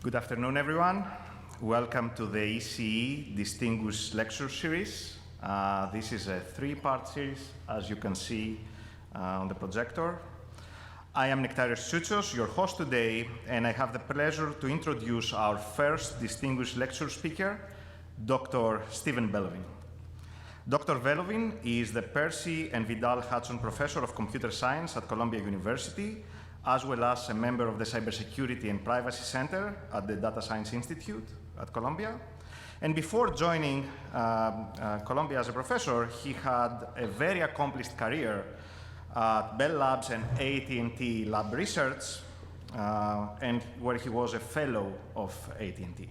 Good afternoon, everyone. Welcome to the ECE Distinguished Lecture Series. This is a three-part series, as you can see on the projector. I am Nektarios Tsoutsos, your host today, and I have the pleasure to introduce our first distinguished lecture speaker, Dr. Stephen Bellovin. Dr. Bellovin is the Percy and Vidal Hudson Professor of Computer Science at Columbia University, as well as a member of the Cybersecurity and Privacy Center at the Data Science Institute at Columbia. And before joining Columbia as a professor, he had a very accomplished career at Bell Labs and AT&T Lab Research, and where he was a fellow of AT&T.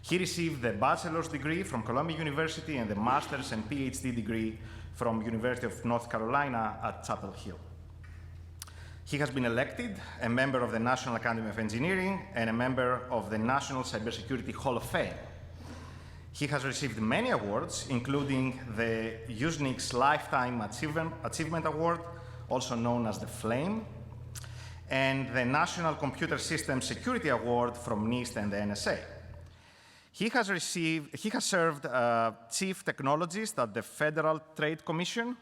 He received the bachelor's degree from Columbia University and the master's and PhD degree from University of North Carolina at Chapel Hill. He has been elected a member of the National Academy of Engineering and a member of the National Cybersecurity Hall of Fame. He has received many awards, including the Usenix Lifetime Achievement Award, also known as the Flame, and the National Computer Systems Security Award from NIST and the NSA. He has served Chief Technologist at the Federal Trade Commission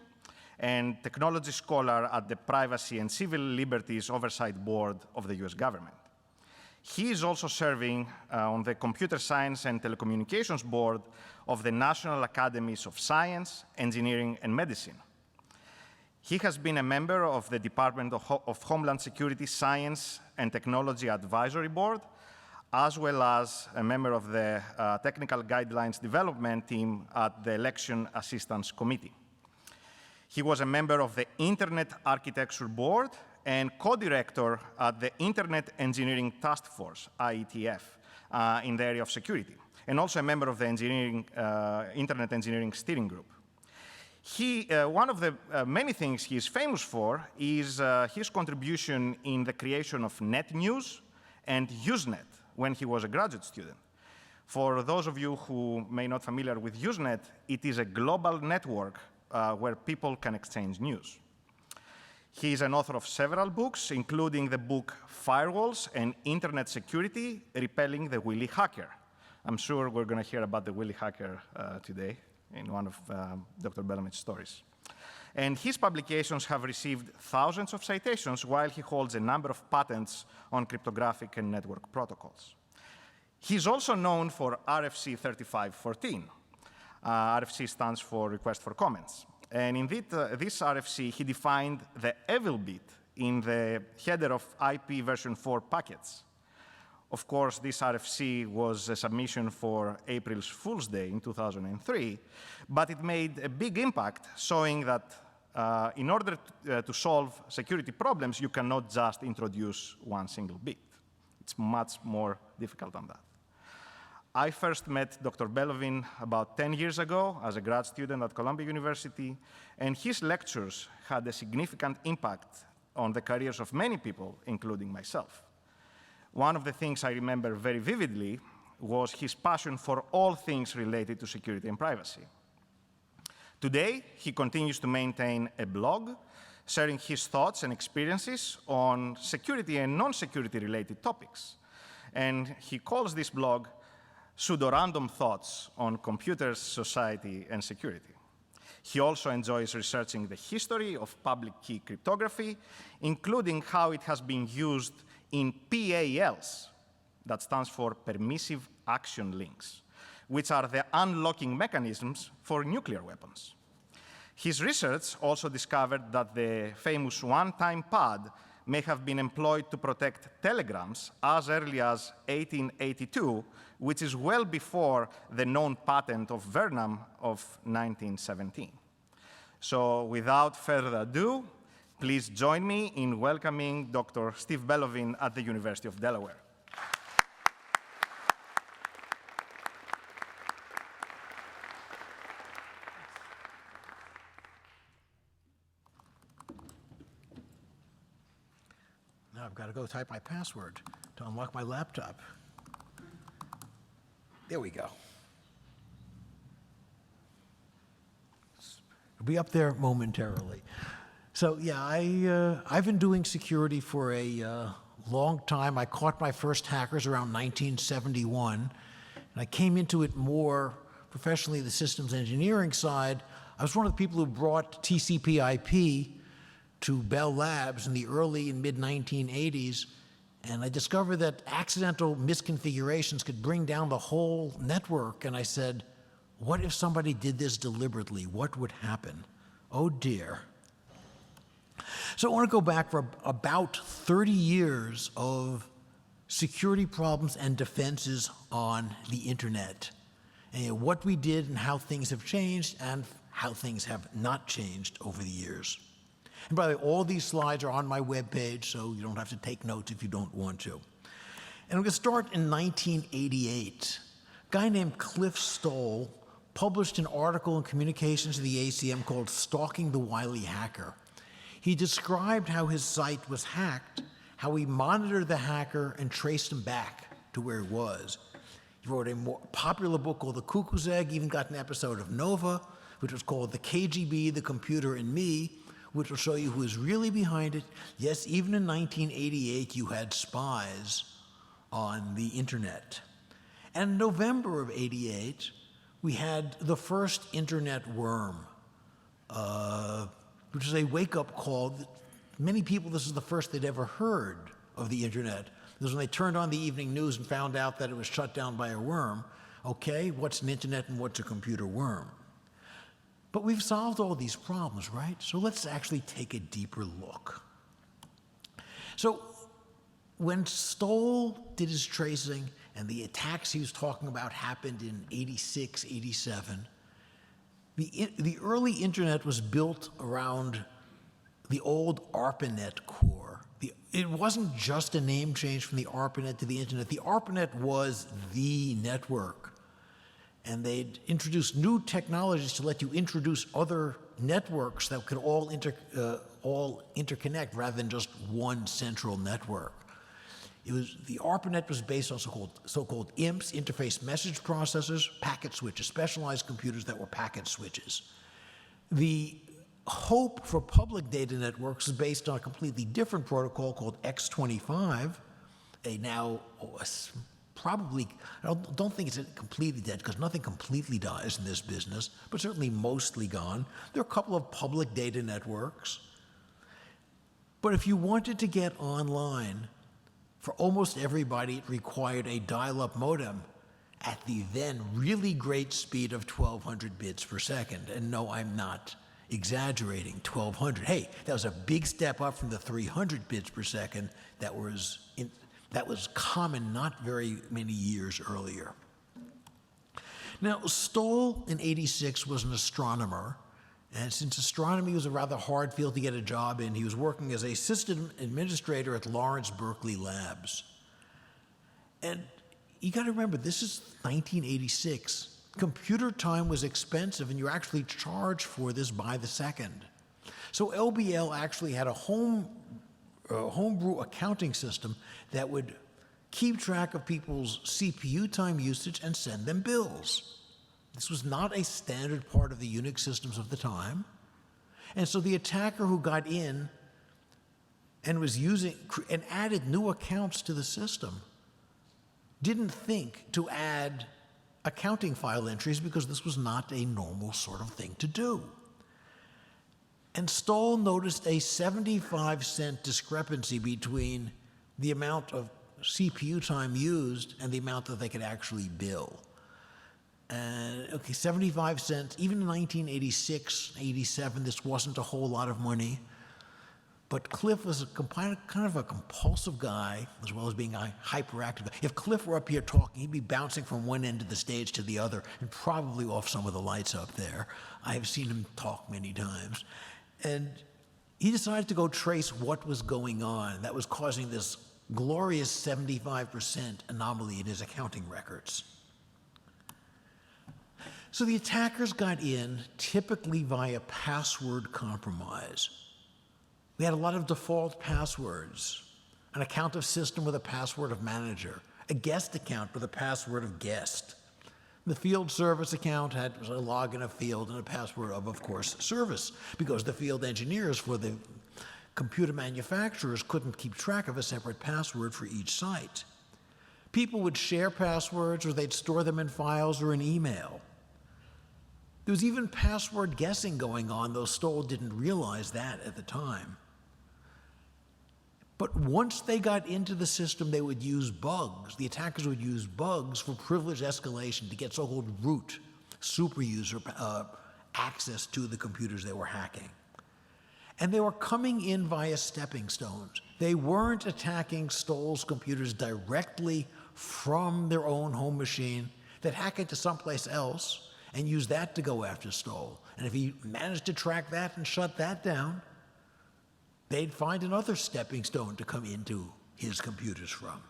and Technology Scholar at the Privacy and Civil Liberties Oversight Board of the US government. He is also serving on the Computer Science and Telecommunications Board of the National Academies of Science, Engineering, and Medicine. He has been a member of the Department of Homeland Security Science and Technology Advisory Board, as well as a member of the Technical Guidelines Development Team at the Election Assistance Committee. He was a member of the Internet Architecture Board and co-director at the Internet Engineering Task Force, IETF, in the area of security, and also a member of the Internet Engineering Steering Group. One of the many things he is famous for is his contribution in the creation of NetNews and Usenet when he was a graduate student. For those of you who may not be familiar with Usenet, it is a global network where people can exchange news. He is an author of several books, including the book Firewalls and Internet Security, Repelling the Wily Hacker. I'm sure we're going to hear about the Wily Hacker today in one of Dr. Bellovin's stories. And his publications have received thousands of citations, while he holds a number of patents on cryptographic and network protocols. He's also known for RFC 3514. RFC stands for Request for Comments. And in this RFC, he defined the evil bit in the header of IP version 4 packets. Of course, this RFC was a submission for April's Fool's Day in 2003, but it made a big impact, showing that in order to solve security problems, you cannot just introduce one single bit. It's much more difficult than that. I first met Dr. Bellovin about 10 years ago as a grad student at Columbia University, and his lectures had a significant impact on the careers of many people, including myself. One of the things I remember very vividly was his passion for all things related to security and privacy. Today, he continues to maintain a blog, sharing his thoughts and experiences on security and non-security related topics. And he calls this blog Pseudo-Random Thoughts on Computers, Society, and Security. He also enjoys researching the history of public key cryptography, including how it has been used in PALs, that stands for Permissive Action Links, which are the unlocking mechanisms for nuclear weapons. His research also discovered that the famous one-time pad may have been employed to protect telegrams as early as 1882, which is well before the known patent of Vernam of 1917. So without further ado, please join me in welcoming Dr. Steve Bellovin at the University of Delaware. Now I've got to go type my password to unlock my laptop. There we go. It'll be up there momentarily. So yeah, I've been doing security for a long time. I caught my first hackers around 1971, and I came into it more professionally, the systems engineering side. I was one of the people who brought TCP/IP to Bell Labs in the early and mid-1980s, and I discovered that accidental misconfigurations could bring down the whole network, and I said, what if somebody did this deliberately? What would happen? Oh dear. So I want to go back for about 30 years of security problems and defenses on the internet, and what we did and how things have changed and how things have not changed over the years. And by the way, all these slides are on my webpage, so you don't have to take notes if you don't want to. And I'm going to start in 1988. A guy named Cliff Stoll published an article in Communications of the ACM called Stalking the Wily Hacker. He described how his site was hacked, how he monitored the hacker and traced him back to where he was. He wrote a more popular book called The Cuckoo's Egg, even got an episode of Nova, which was called The KGB, The Computer and Me, which will show you who is really behind it. Yes, even in 1988, you had spies on the internet. And in November of '88, we had the first internet worm, which is a wake-up call. Many people, this is the first they'd ever heard of the internet. Because when they turned on the evening news and found out that it was shut down by a worm, okay, what's an internet and what's a computer worm? But we've solved all these problems, right? So let's actually take a deeper look. So when Stoll did his tracing and the attacks he was talking about happened in '86, '87, the early internet was built around the old ARPANET core. It wasn't just a name change from the ARPANET to the internet. The ARPANET was the network. And they'd introduced new technologies to let you introduce other networks that could all interconnect rather than just one central network. The ARPANET was based on so-called IMPs, interface message processors, packet switches, specialized computers that were packet switches. The hope for public data networks is based on a completely different protocol called X25, probably, I don't think it's completely dead, because nothing completely dies in this business, but certainly mostly gone. There are a couple of public data networks. But if you wanted to get online, for almost everybody, it required a dial-up modem at the then really great speed of 1,200 bits per second. And no, I'm not exaggerating, 1,200. Hey, that was a big step up from the 300 bits per second that was common not very many years earlier. Now, Stoll in '86 was an astronomer, and since astronomy was a rather hard field to get a job in, he was working as a system administrator at Lawrence Berkeley Labs. And you got to remember, this is 1986. Computer time was expensive, and you're actually charged for this by the second. So LBL actually had a homebrew accounting system that would keep track of people's CPU time usage and send them bills. This was not a standard part of the Unix systems of the time. And so the attacker who got in and was and added new accounts to the system didn't think to add accounting file entries, because this was not a normal sort of thing to do. And Stoll noticed a 75-cent discrepancy between the amount of CPU time used and the amount that they could actually bill. Okay, 75 cents, even in 1986, 87, this wasn't a whole lot of money. But Cliff was kind of a compulsive guy, as well as being a hyperactive guy. If Cliff were up here talking, he'd be bouncing from one end of the stage to the other and probably off some of the lights up there. I have seen him talk many times. And he decided to go trace what was going on that was causing this glorious 75% anomaly in his accounting records. So the attackers got in, typically via password compromise. We had a lot of default passwords, an account of system with a password of manager, a guest account with a password of guest. The field service account had a login of field and a password of course, service, because the field engineers for the Computer manufacturers couldn't keep track of a separate password for each site. People would share passwords, or they'd store them in files or in email. There was even password guessing going on, though Stoll didn't realize that at the time. But once they got into the system, they would use bugs. The attackers would use bugs for privilege escalation to get so-called root, super user access to the computers they were hacking. And they were coming in via stepping stones. They weren't attacking Stoll's computers directly from their own home machine. They'd hack into someplace else and use that to go after Stoll. And if he managed to track that and shut that down, they'd find another stepping stone to come into his computers from.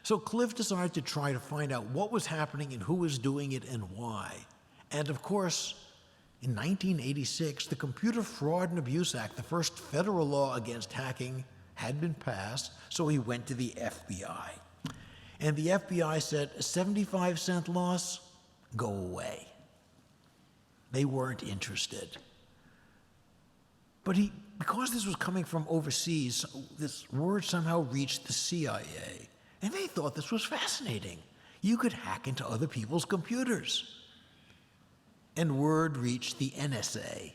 So Cliff decided to try to find out what was happening and who was doing it and why. And of course, in 1986, the Computer Fraud and Abuse Act, the first federal law against hacking, had been passed, so he went to the FBI. And the FBI said, a 75-cent loss, go away. They weren't interested. But because this was coming from overseas, this word somehow reached the CIA, and they thought this was fascinating. You could hack into other people's computers. And word reached the NSA,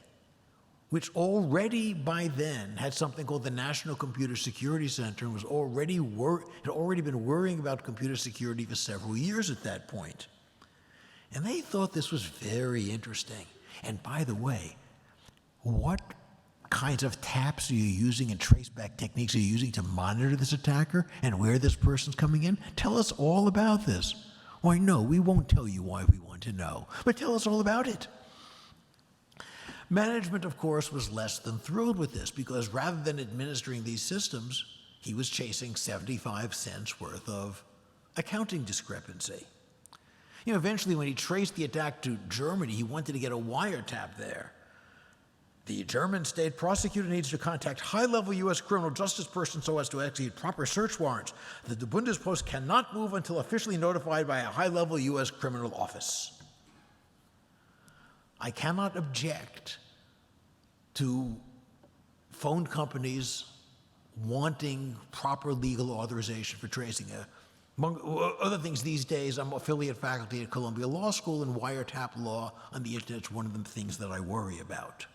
which already by then had something called the National Computer Security Center and was had already been worrying about computer security for several years at that point. And they thought this was very interesting. And by the way, what kinds of taps are you using and traceback techniques are you using to monitor this attacker and where this person's coming in? Tell us all about this. Why, no, we won't tell you why we want to know, but tell us all about it. Management, of course, was less than thrilled with this because rather than administering these systems, he was chasing 75 cents worth of accounting discrepancy. You know, eventually when he traced the attack to Germany, he wanted to get a wiretap there. The German state prosecutor needs to contact high-level U.S. criminal justice persons so as to execute proper search warrants. The Bundespost cannot move until officially notified by a high-level U.S. criminal office. I cannot object to phone companies wanting proper legal authorization for tracing. Among other things these days, I'm affiliate faculty at Columbia Law School, and wiretap law on the internet is one of the things that I worry about.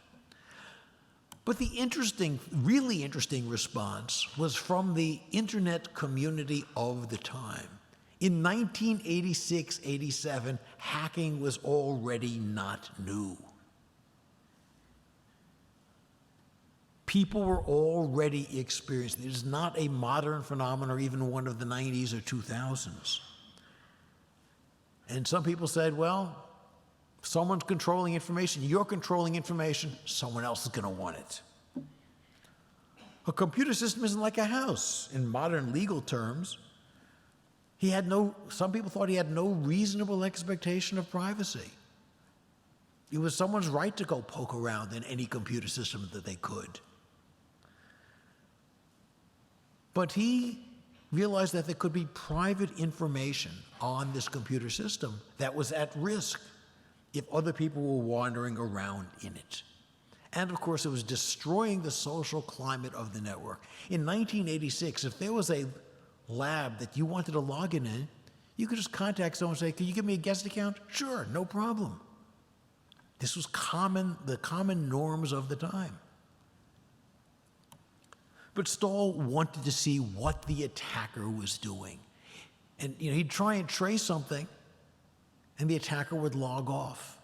But the really interesting response was from the internet community of the time. In 1986-87, hacking was already not new. People were already experiencing it. It is not a modern phenomenon or even one of the 90s or 2000s. And some people said, well, someone's controlling information, you're controlling information, someone else is going to want it. A computer system isn't like a house in modern legal terms. Some people thought he had no reasonable expectation of privacy. It was someone's right to go poke around in any computer system that they could. But he realized that there could be private information on this computer system that was at risk if other people were wandering around in it. And of course, it was destroying the social climate of the network. In 1986, if there was a lab that you wanted to log in, you could just contact someone and say, can you give me a guest account? Sure, no problem. This was the common norms of the time. But Stoll wanted to see what the attacker was doing. And he'd try and trace something, and the attacker would log off.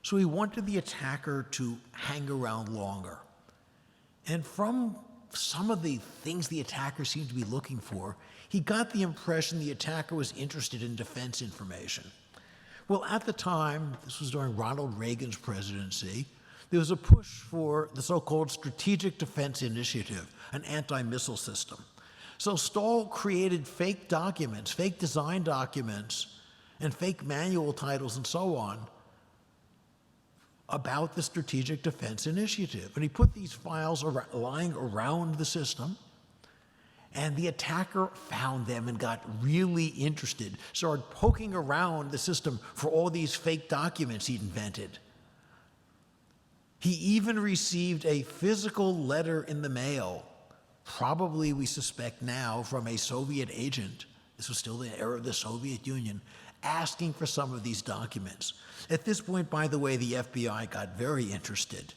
So he wanted the attacker to hang around longer. And from some of the things the attacker seemed to be looking for, he got the impression the attacker was interested in defense information. Well, at the time, this was during Ronald Reagan's presidency, there was a push for the so-called Strategic Defense Initiative, an anti-missile system. So Stoll created fake documents, fake design documents, and fake manual titles and so on about the Strategic Defense Initiative. And he put these files lying around the system, and the attacker found them and got really interested, started poking around the system for all these fake documents he'd invented. He even received a physical letter in the mail, probably we suspect now from a Soviet agent, this was still the era of the Soviet Union, asking for some of these documents. At this point, by the way, the FBI got very interested.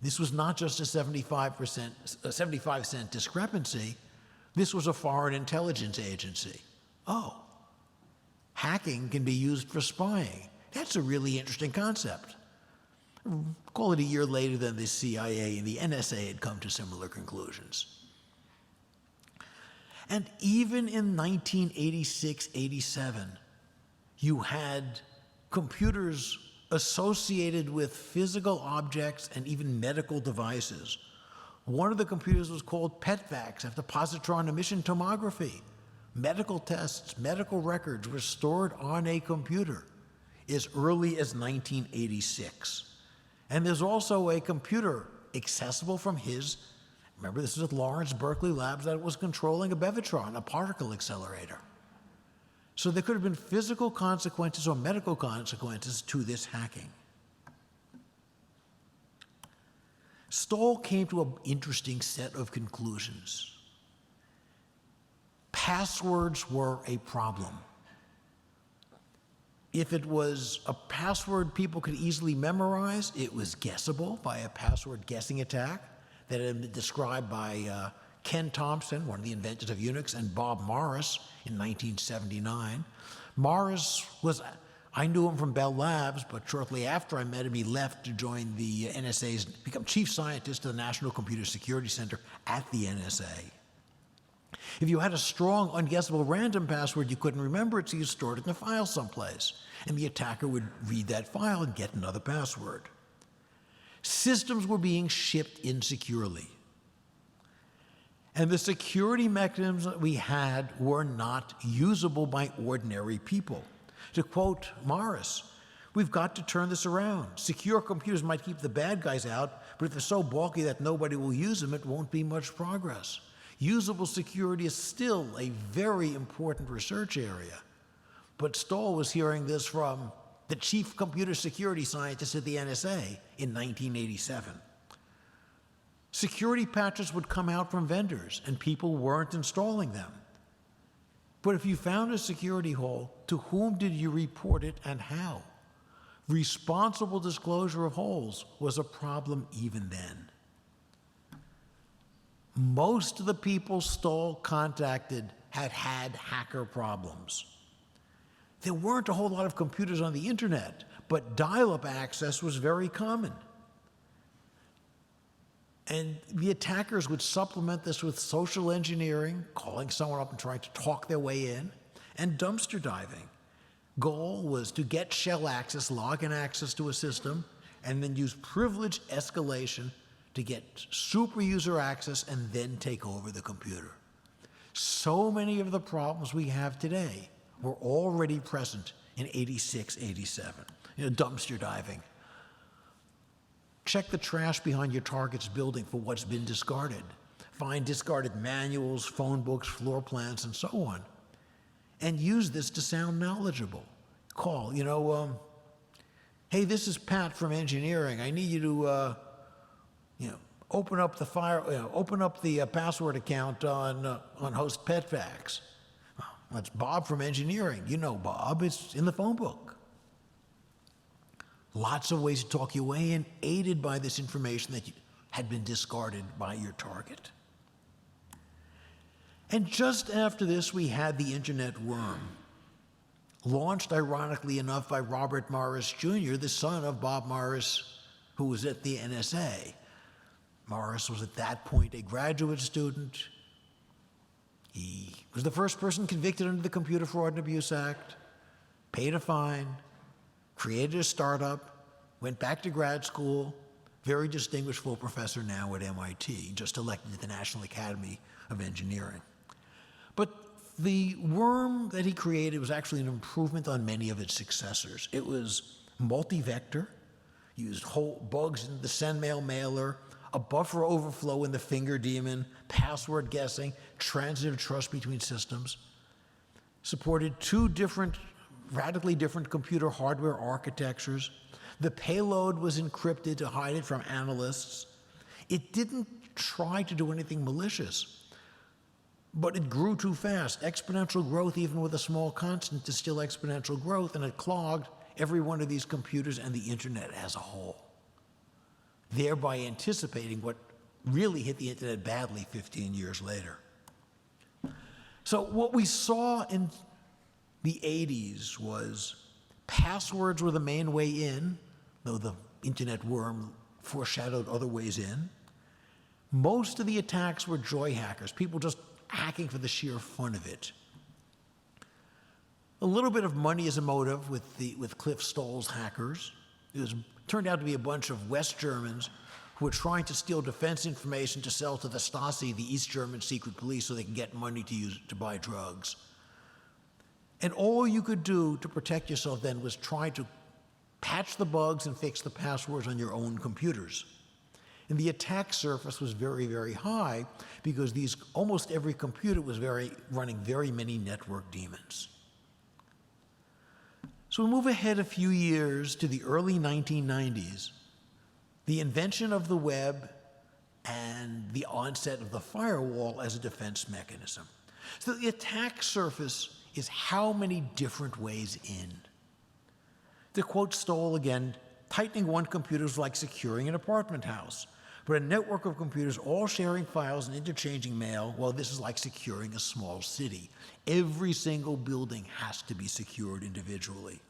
This was not just a 75-cent discrepancy. This was a foreign intelligence agency. Oh, hacking can be used for spying. That's a really interesting concept. Call it a year later than the CIA and the NSA had come to similar conclusions. And even in 1986-87, you had computers associated with physical objects and even medical devices. One of the computers was called PETVAX, after positron emission tomography. Medical tests, medical records were stored on a computer as early as 1986. And there's also a computer accessible from his, remember this was at Lawrence Berkeley Labs, that was controlling a Bevitron, a particle accelerator. So there could have been physical consequences or medical consequences to this hacking. Stoll came to an interesting set of conclusions. Passwords were a problem. If it was a password people could easily memorize, it was guessable by a password guessing attack that had been described by Ken Thompson, one of the inventors of Unix, and Bob Morris in 1979. Morris was, I knew him from Bell Labs, but shortly after I met him, he left to join the NSA's, become chief scientist of the National Computer Security Center at the NSA. If you had a strong, unguessable random password, you couldn't remember it, so you stored it in a file someplace. And the attacker would read that file and get another password. Systems were being shipped insecurely. And the security mechanisms that we had were not usable by ordinary people. To quote Morris, we've got to turn this around. Secure computers might keep the bad guys out, but if they're so bulky that nobody will use them, it won't be much progress. Usable security is still a very important research area. But Stoll was hearing this from the chief computer security scientist at the NSA in 1987. Security patches would come out from vendors, and people weren't installing them. But if you found a security hole, to whom did you report it and how? Responsible disclosure of holes was a problem even then. Most of the people Stoll contacted had hacker problems. There weren't a whole lot of computers on the internet, but dial-up access was very common. And the attackers would supplement this with social engineering, calling someone up and trying to talk their way in, and dumpster diving. Goal was to get shell access, login access to a system, and then use privilege escalation to get super user access and then take over the computer. So many of the problems we have today were already present in 86, 87. Dumpster diving. Check the trash behind your target's building for what's been discarded. Find discarded manuals, phone books, floor plans, and so on. And use this to sound knowledgeable. Call, hey, this is Pat from engineering. I need you to, open up the password account on host PetVax. That's Bob from engineering. You know Bob, it's in the phone book. Lots of ways to talk your way in, aided by this information that had been discarded by your target. And just after this, we had the internet worm, launched, ironically enough, by Robert Morris Jr., the son of Bob Morris, who was at the NSA. Morris was at that point a graduate student. He was the first person convicted under the Computer Fraud and Abuse Act, paid a fine, created a startup, went back to grad school, very distinguished full professor now at MIT, just elected to the National Academy of Engineering. But the worm that he created was actually an improvement on many of its successors. It was multi-vector, used whole bugs in the send-mail mailer, a buffer overflow in the finger daemon, password guessing, transitive trust between systems, supported two radically different computer hardware architectures, The payload was encrypted to hide it from analysts. It didn't try to do anything malicious, but it grew too fast. Exponential growth, even with a small constant, is still exponential growth, and it clogged every one of these computers and the internet as a whole, thereby anticipating what really hit the internet badly 15 years later. So what we saw in the 80s was passwords were the main way in, though the internet worm foreshadowed other ways in. Most of the attacks were joy hackers, people just hacking for the sheer fun of it. A little bit of money as a motive with Cliff Stoll's hackers. It turned out to be a bunch of West Germans who were trying to steal defense information to sell to the Stasi, the East German secret police, so they could get money to use it to buy drugs. And all you could do to protect yourself then was try to patch the bugs and fix the passwords on your own computers. And the attack surface was very, very high because almost every computer was running very many network daemons. So we move ahead a few years to the early 1990s, the invention of the web and the onset of the firewall as a defense mechanism. So the attack surface is how many different ways in. To quote Stoll again, tightening one computer is like securing an apartment house. But a network of computers all sharing files and interchanging mail, well, this is like securing a small city. Every single building has to be secured individually.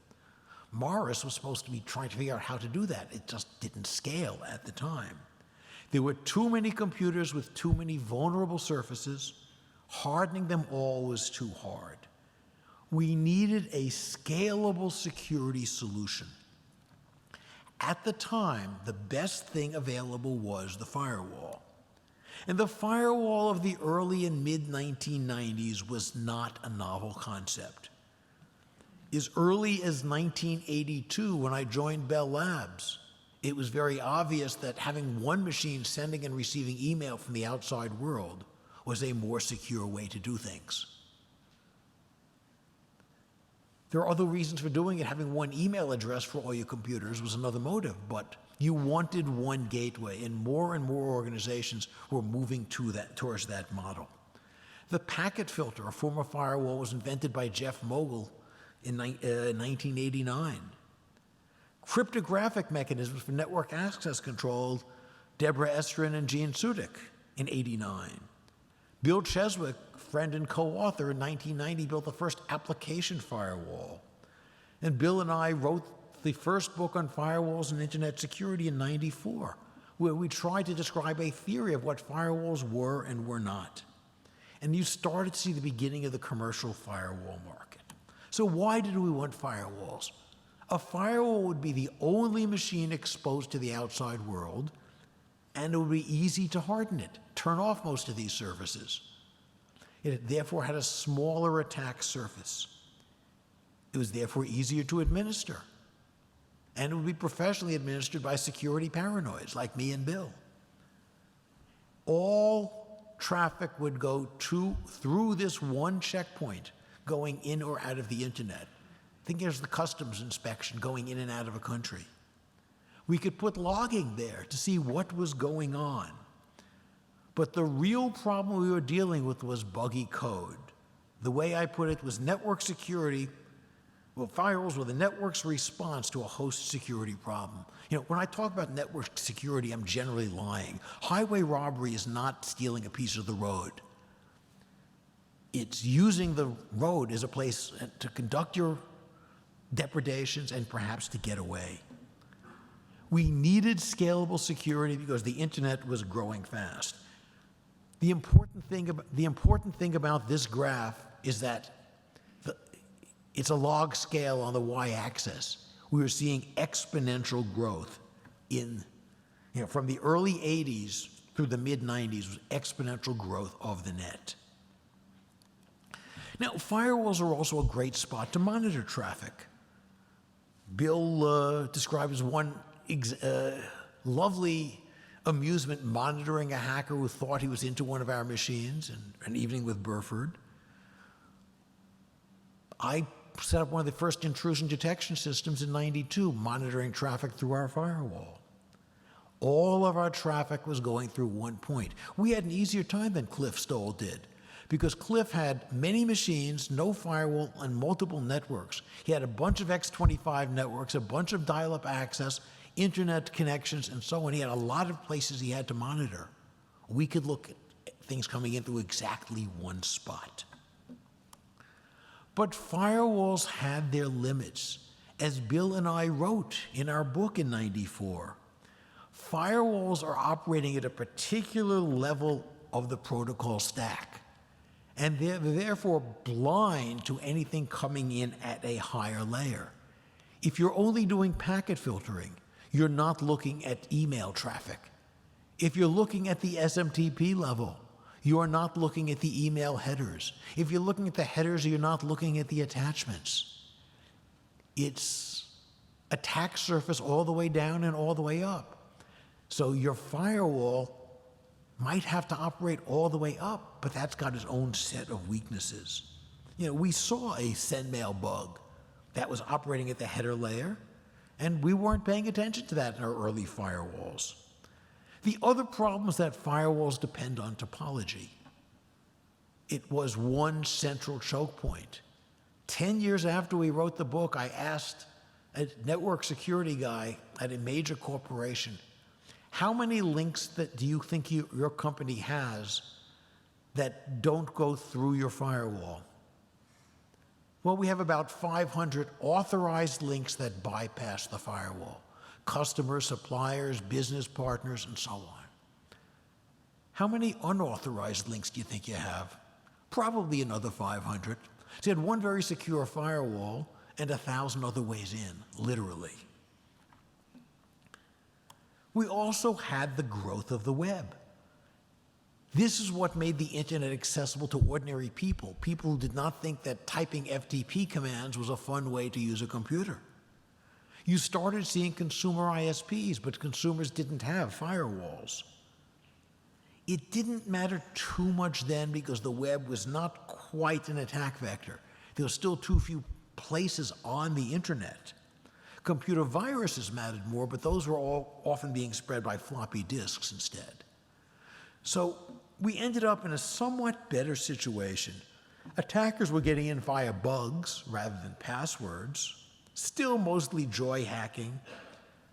Morris was supposed to be trying to figure out how to do that. It just didn't scale at the time. There were too many computers with too many vulnerable surfaces. Hardening them all was too hard. We needed a scalable security solution. At the time, the best thing available was the firewall. And the firewall of the early and mid-1990s was not a novel concept. As early as 1982, when I joined Bell Labs, it was very obvious that having one machine sending and receiving email from the outside world was a more secure way to do things. There are other reasons for doing it. Having one email address for all your computers was another motive, but you wanted one gateway, and more organizations were moving towards that model. The packet filter, a form of firewall, was invented by Jeff Mogul in 1989. Cryptographic mechanisms for network access control, Deborah Estrin and Gene Sudik in '89. Bill Cheswick, friend and co-author, in 1990 built the first application firewall. And Bill and I wrote the first book on firewalls and internet security in '94, where we tried to describe a theory of what firewalls were and were not. And you started to see the beginning of the commercial firewall market. So why did we want firewalls? A firewall would be the only machine exposed to the outside world, and it would be easy to harden it, turn off most of these services. It therefore had a smaller attack surface. It was therefore easier to administer. And it would be professionally administered by security paranoids like me and Bill. All traffic would go through this one checkpoint going in or out of the internet. Think there's the customs inspection going in and out of a country. We could put logging there to see what was going on. But the real problem we were dealing with was buggy code. The way I put it was network security. Well, firewalls were the network's response to a host security problem. You know, when I talk about network security, I'm generally lying. Highway robbery is not stealing a piece of the road. It's using the road as a place to conduct your depredations and perhaps to get away. We needed scalable security because the internet was growing fast. The important thing about this graph is that it's a log scale on the y-axis. We were seeing exponential growth from the early 80s through the mid-90s was exponential growth of the net. Now, firewalls are also a great spot to monitor traffic. Bill described as one lovely amusement monitoring a hacker who thought he was into one of our machines, and an evening with Burford. I set up one of the first intrusion detection systems in '92, monitoring traffic through our firewall. All of our traffic was going through one point. We had an easier time than Cliff Stoll did, because Cliff had many machines, no firewall, and multiple networks. He had a bunch of X25 networks, a bunch of dial-up access, internet connections, and so on. He had a lot of places he had to monitor. We could look at things coming in through exactly one spot. But firewalls had their limits. As Bill and I wrote in our book in '94, firewalls are operating at a particular level of the protocol stack, and they're therefore blind to anything coming in at a higher layer. If you're only doing packet filtering, you're not looking at email traffic. If you're looking at the SMTP level, you are not looking at the email headers. If you're looking at the headers, you're not looking at the attachments. It's attack surface all the way down and all the way up. So your firewall might have to operate all the way up, but that's got its own set of weaknesses. You know, we saw a sendmail bug that was operating at the header layer, and we weren't paying attention to that in our early firewalls. The other problem is that firewalls depend on topology. It was one central choke point. 10 years after we wrote the book, I asked a network security guy at a major corporation, how many links do you think your company has that don't go through your firewall? Well, we have about 500 authorized links that bypass the firewall. Customers, suppliers, business partners, and so on. How many unauthorized links do you think you have? Probably another 500. So you had one very secure firewall and 1,000 other ways in, literally. We also had the growth of the web. This is what made the internet accessible to ordinary people, people who did not think that typing FTP commands was a fun way to use a computer. You started seeing consumer ISPs, but consumers didn't have firewalls. It didn't matter too much then because the web was not quite an attack vector. There were still too few places on the internet. Computer viruses mattered more, but those were all often being spread by floppy disks instead. So we ended up in a somewhat better situation. Attackers were getting in via bugs rather than passwords, still mostly joy hacking,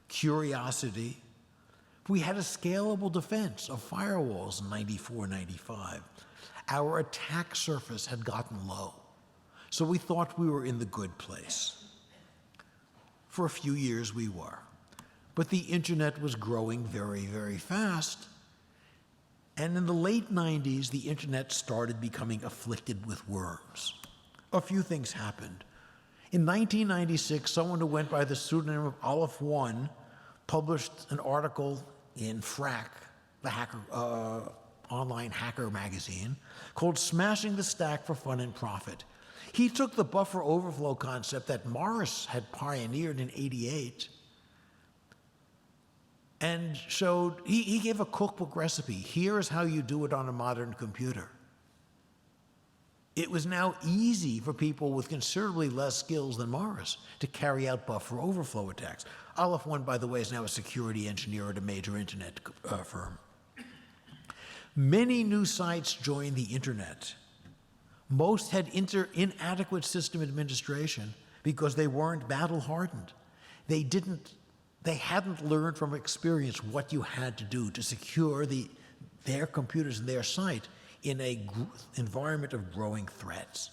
curiosity. We had a scalable defense of firewalls in '94, '95. Our attack surface had gotten low, so we thought we were in the good place. For a few years we were. But the internet was growing very, very fast. And in the late '90s, the internet started becoming afflicted with worms. A few things happened. In 1996, someone who went by the pseudonym of Aleph One published an article in Frack, the online hacker magazine, called Smashing the Stack for Fun and Profit. He took the buffer overflow concept that Morris had pioneered in '88 and showed, he gave a cookbook recipe. Here is how you do it on a modern computer. It was now easy for people with considerably less skills than Morris to carry out buffer overflow attacks. Aleph One, by the way, is now a security engineer at a major internet firm. Many new sites joined the internet. Most had inadequate system administration because they weren't battle-hardened. They hadn't learned from experience what you had to do to secure their computers and their site in an environment of growing threats.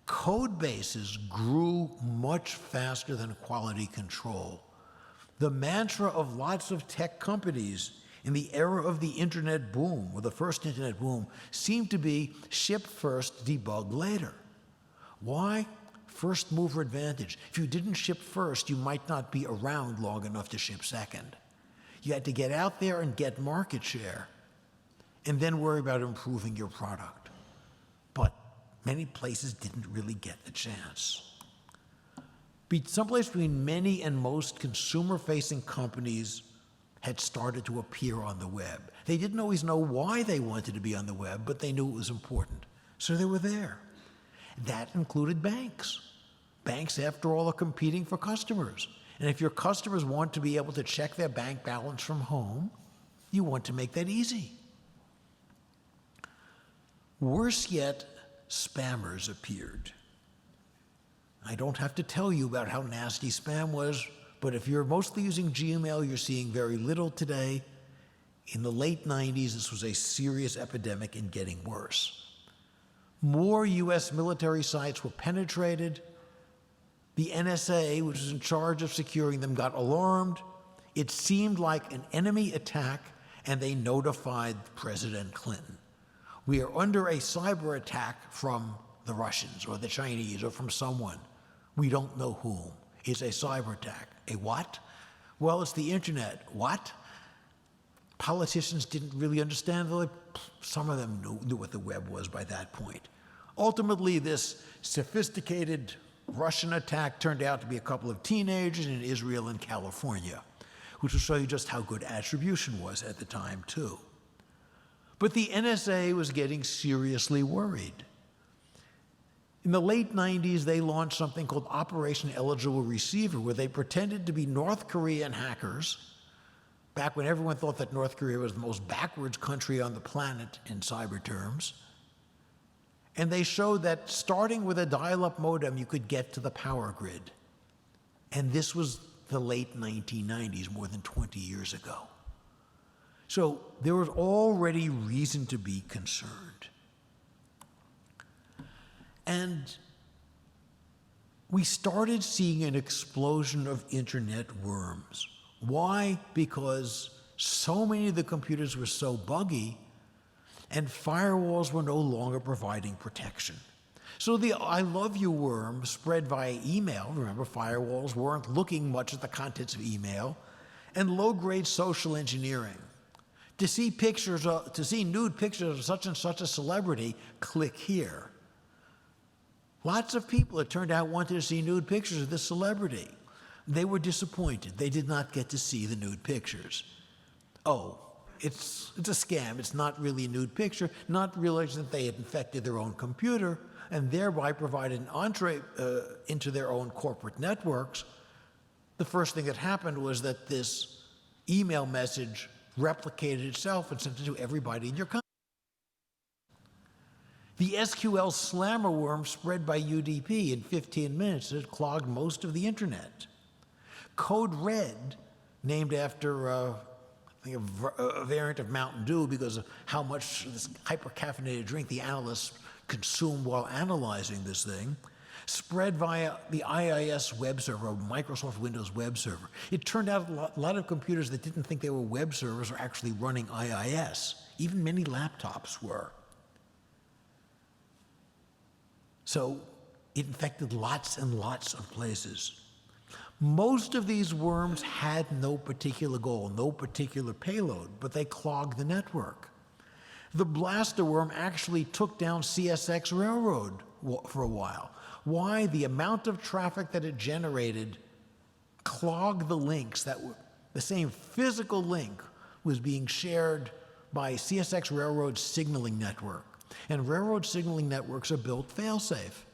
Code bases grew much faster than quality control. The mantra of lots of tech companies in the era of the internet boom, or the first internet boom, seemed to be ship first, debug later. Why? First mover advantage. If you didn't ship first, you might not be around long enough to ship second. You had to get out there and get market share, and then worry about improving your product. But many places didn't really get the chance. Someplace between many and most consumer-facing companies had started to appear on the web. They didn't always know why they wanted to be on the web, but they knew it was important. So they were there. That included banks. Banks, after all, are competing for customers. And if your customers want to be able to check their bank balance from home, you want to make that easy. Worse yet, spammers appeared. I don't have to tell you about how nasty spam was, but if you're mostly using Gmail, you're seeing very little today. In the late 90s, this was a serious epidemic and getting worse. More US military sites were penetrated. The NSA, which was in charge of securing them, got alarmed. It seemed like an enemy attack, and they notified President Clinton. We are under a cyber attack from the Russians or the Chinese or from someone. We don't know whom. It's a cyber attack. A what? Well, it's the internet. What? Politicians didn't really understand. Some of them knew what the web was by that point. Ultimately, this sophisticated Russian attack turned out to be a couple of teenagers in Israel and California, which will show you just how good attribution was at the time, too. But the NSA was getting seriously worried. In the late 90s, they launched something called Operation Eligible Receiver, where they pretended to be North Korean hackers, back when everyone thought that North Korea was the most backwards country on the planet in cyber terms. And they showed that starting with a dial-up modem, you could get to the power grid. And this was the late 1990s, more than 20 years ago. So there was already reason to be concerned. And we started seeing an explosion of internet worms. Why? Because so many of the computers were so buggy, and firewalls were no longer providing protection. So the I love you worm spread via email. Remember, firewalls weren't looking much at the contents of email. And low-grade social engineering. To see nude pictures of such and such a celebrity, click here. Lots of people, it turned out, wanted to see nude pictures of this celebrity. They were disappointed. They did not get to see the nude pictures. Oh, it's a scam. It's not really a nude picture, not realizing that they had infected their own computer and thereby provided an entree into their own corporate networks. The first thing that happened was that this email message replicated itself and sent it to everybody in your company. The SQL slammer worm spread by UDP in 15 minutes. It clogged most of the internet. Code Red, named after a variant of Mountain Dew because of how much this hyper-caffeinated drink the analysts consumed while analyzing this thing, spread via the IIS web server, Microsoft Windows web server. It turned out a lot of computers that didn't think they were web servers were actually running IIS. Even many laptops were. So it infected lots and lots of places. Most of these worms had no particular goal, no particular payload, but they clogged the network. The blaster worm actually took down CSX Railroad for a while. Why? The amount of traffic that it generated clogged the links that were, the same physical link was being shared by CSX Railroad's signaling network. And railroad signaling networks are built fail-safe.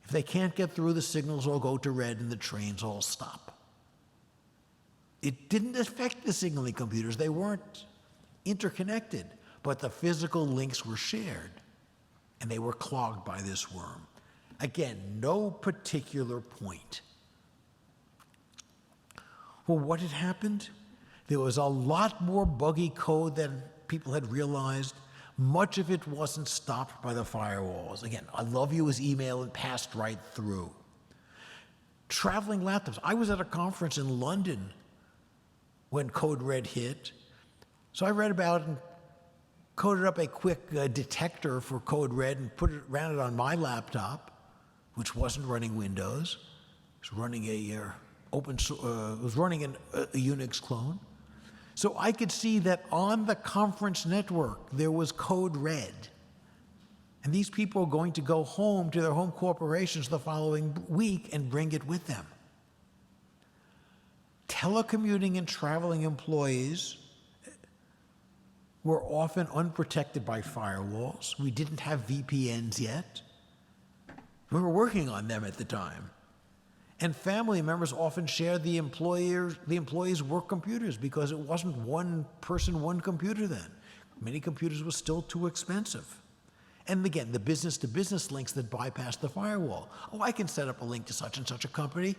If they can't get through, the signals all go to red and the trains all stop. It didn't affect the signaling computers. They weren't interconnected, but the physical links were shared, and they were clogged by this worm. Again, no particular point. Well, what had happened? There was a lot more buggy code than people had realized. Much of it wasn't stopped by the firewalls. Again, I love you as email and passed right through. Traveling laptops. I was at a conference in London when Code Red hit. So I read about it and coded up a quick detector for Code Red and ran it on my laptop, which wasn't running Windows. It was running a Unix clone. So I could see that on the conference network, there was Code Red. And these people are going to go home to their home corporations the following week and bring it with them. Telecommuting and traveling employees were often unprotected by firewalls. We didn't have VPNs yet. We were working on them at the time. And family members often shared the employees' work computers because it wasn't one person, one computer then. Many computers were still too expensive. And again, the business-to-business links that bypassed the firewall. Oh, I can set up a link to such and such a company.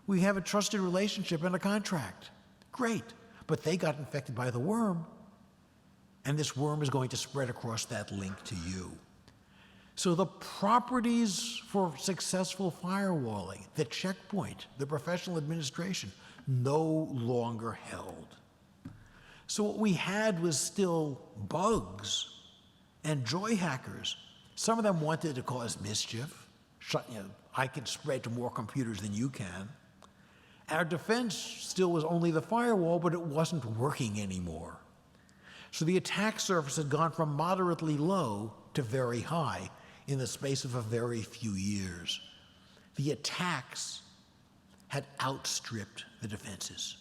We have a trusted relationship and a contract. Great. But they got infected by the worm, and this worm is going to spread across that link to you. So the properties for successful firewalling, the checkpoint, the professional administration, no longer held. So what we had was still bugs and joy hackers. Some of them wanted to cause mischief. I can spread to more computers than you can. Our defense still was only the firewall, but it wasn't working anymore. So the attack surface had gone from moderately low to very high in the space of a very few years. The attacks had outstripped the defenses.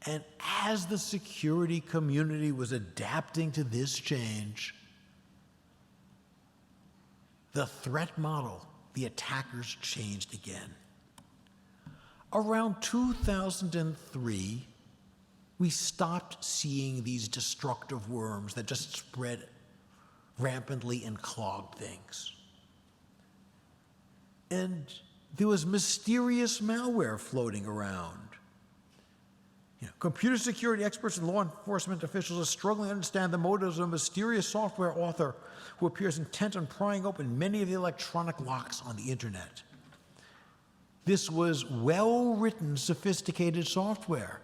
And as the security community was adapting to this change, the threat model, the attackers changed again. Around 2003, we stopped seeing these destructive worms that just spread rampantly and clogged things. And there was mysterious malware floating around. Computer security experts and law enforcement officials are struggling to understand the motives of a mysterious software author who appears intent on prying open many of the electronic locks on the internet. This was well-written, sophisticated software,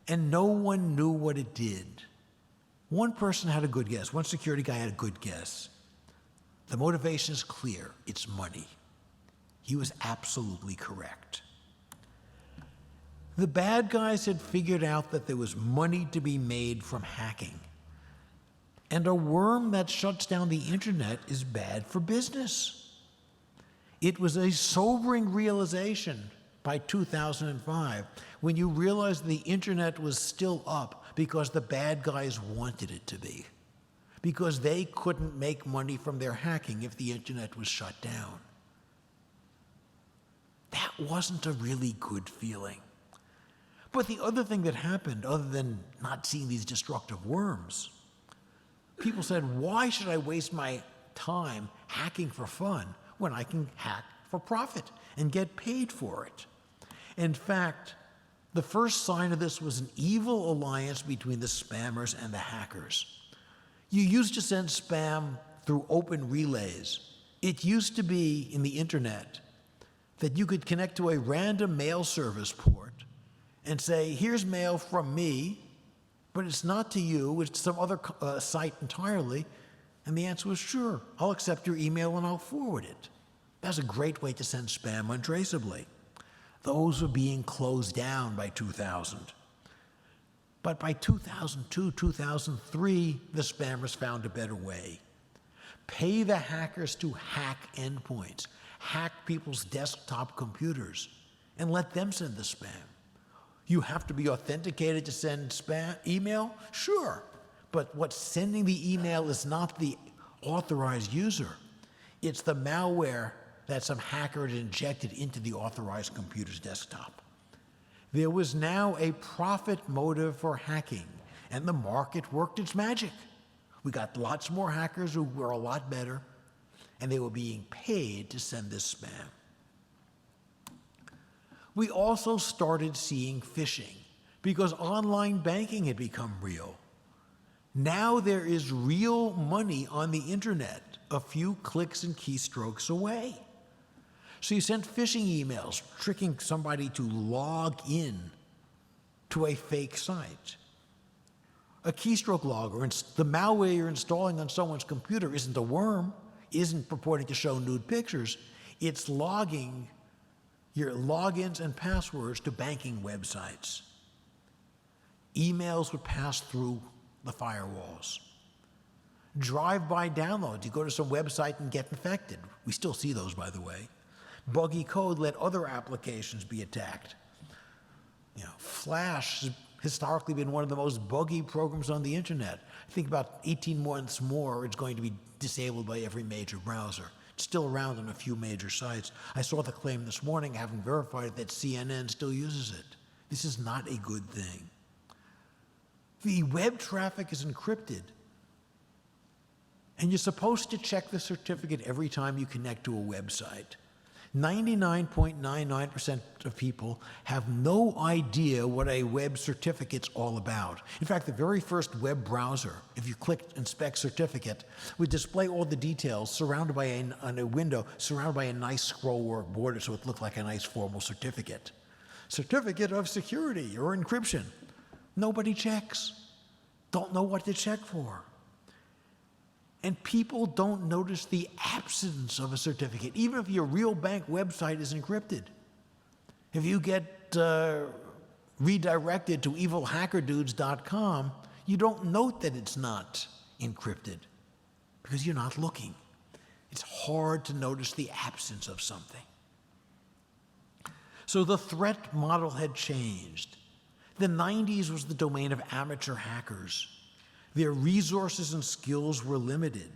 and no one knew what it did. One person had a good guess. One security guy had a good guess. The motivation is clear. It's money. He was absolutely correct. The bad guys had figured out that there was money to be made from hacking. And a worm that shuts down the internet is bad for business. It was a sobering realization by 2005 when you realized the internet was still up because the bad guys wanted it to be, because they couldn't make money from their hacking if the internet was shut down. That wasn't a really good feeling. But the other thing that happened, other than not seeing these destructive worms, people said, why should I waste my time hacking for fun when I can hack for profit and get paid for it? In fact, the first sign of this was an evil alliance between the spammers and the hackers. You used to send spam through open relays. It used to be in the internet that you could connect to a random mail service port and say, here's mail from me, but it's not to you, it's some other site entirely. And the answer was, sure, I'll accept your email and I'll forward it. That's a great way to send spam untraceably. Those were being closed down by 2000. But by 2002, 2003, the spammers found a better way. Pay the hackers to hack endpoints, hack people's desktop computers, and let them send the spam. You have to be authenticated to send spam email? Sure. But what's sending the email is not the authorized user. It's the malware that some hacker had injected into the authorized computer's desktop. There was now a profit motive for hacking, and the market worked its magic. We got lots more hackers who were a lot better, and they were being paid to send this spam. We also started seeing phishing because online banking had become real. Now there is real money on the internet, a few clicks and keystrokes away. So you sent phishing emails, tricking somebody to log in to a fake site. A keystroke logger, the malware you're installing on someone's computer isn't a worm, isn't purporting to show nude pictures, it's logging your logins and passwords to banking websites. Emails would pass through the firewalls. Drive-by downloads, you go to some website and get infected. We still see those, by the way. Buggy code let other applications be attacked. Flash has historically been one of the most buggy programs on the internet. I think about 18 months more, it's going to be disabled by every major browser. It's still around on a few major sites. I saw the claim this morning, having verified that CNN still uses it. This is not a good thing. The web traffic is encrypted, and you're supposed to check the certificate every time you connect to a website. 99.99% of people have no idea what a web certificate's all about. In fact, the very first web browser, if you clicked Inspect Certificate, would display all the details surrounded by on a window, surrounded by a nice scrollwork border so it looked like a nice formal certificate. Certificate of security or encryption. Nobody checks. Don't know what to check for. And people don't notice the absence of a certificate, even if your real bank website is encrypted. If you get redirected to evilhackerdudes.com, you don't note that it's not encrypted because you're not looking. It's hard to notice the absence of something. So the threat model had changed. The 90s was the domain of amateur hackers. Their resources and skills were limited.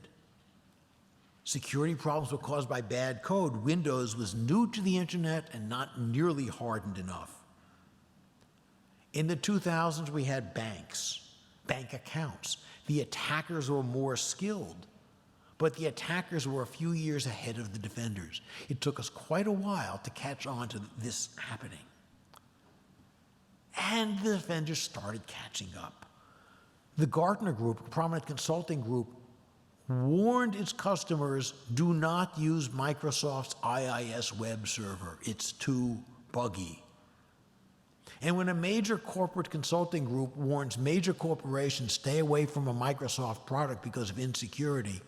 Security problems were caused by bad code. Windows was new to the internet and not nearly hardened enough. In the 2000s, we had banks, bank accounts. The attackers were more skilled, but the attackers were a few years ahead of the defenders. It took us quite a while to catch on to this happening. And the defenders started catching up. The Gartner Group, a prominent consulting group, warned its customers, do not use Microsoft's IIS web server. It's too buggy. And when a major corporate consulting group warns major corporations, stay away from a Microsoft product because of insecurity,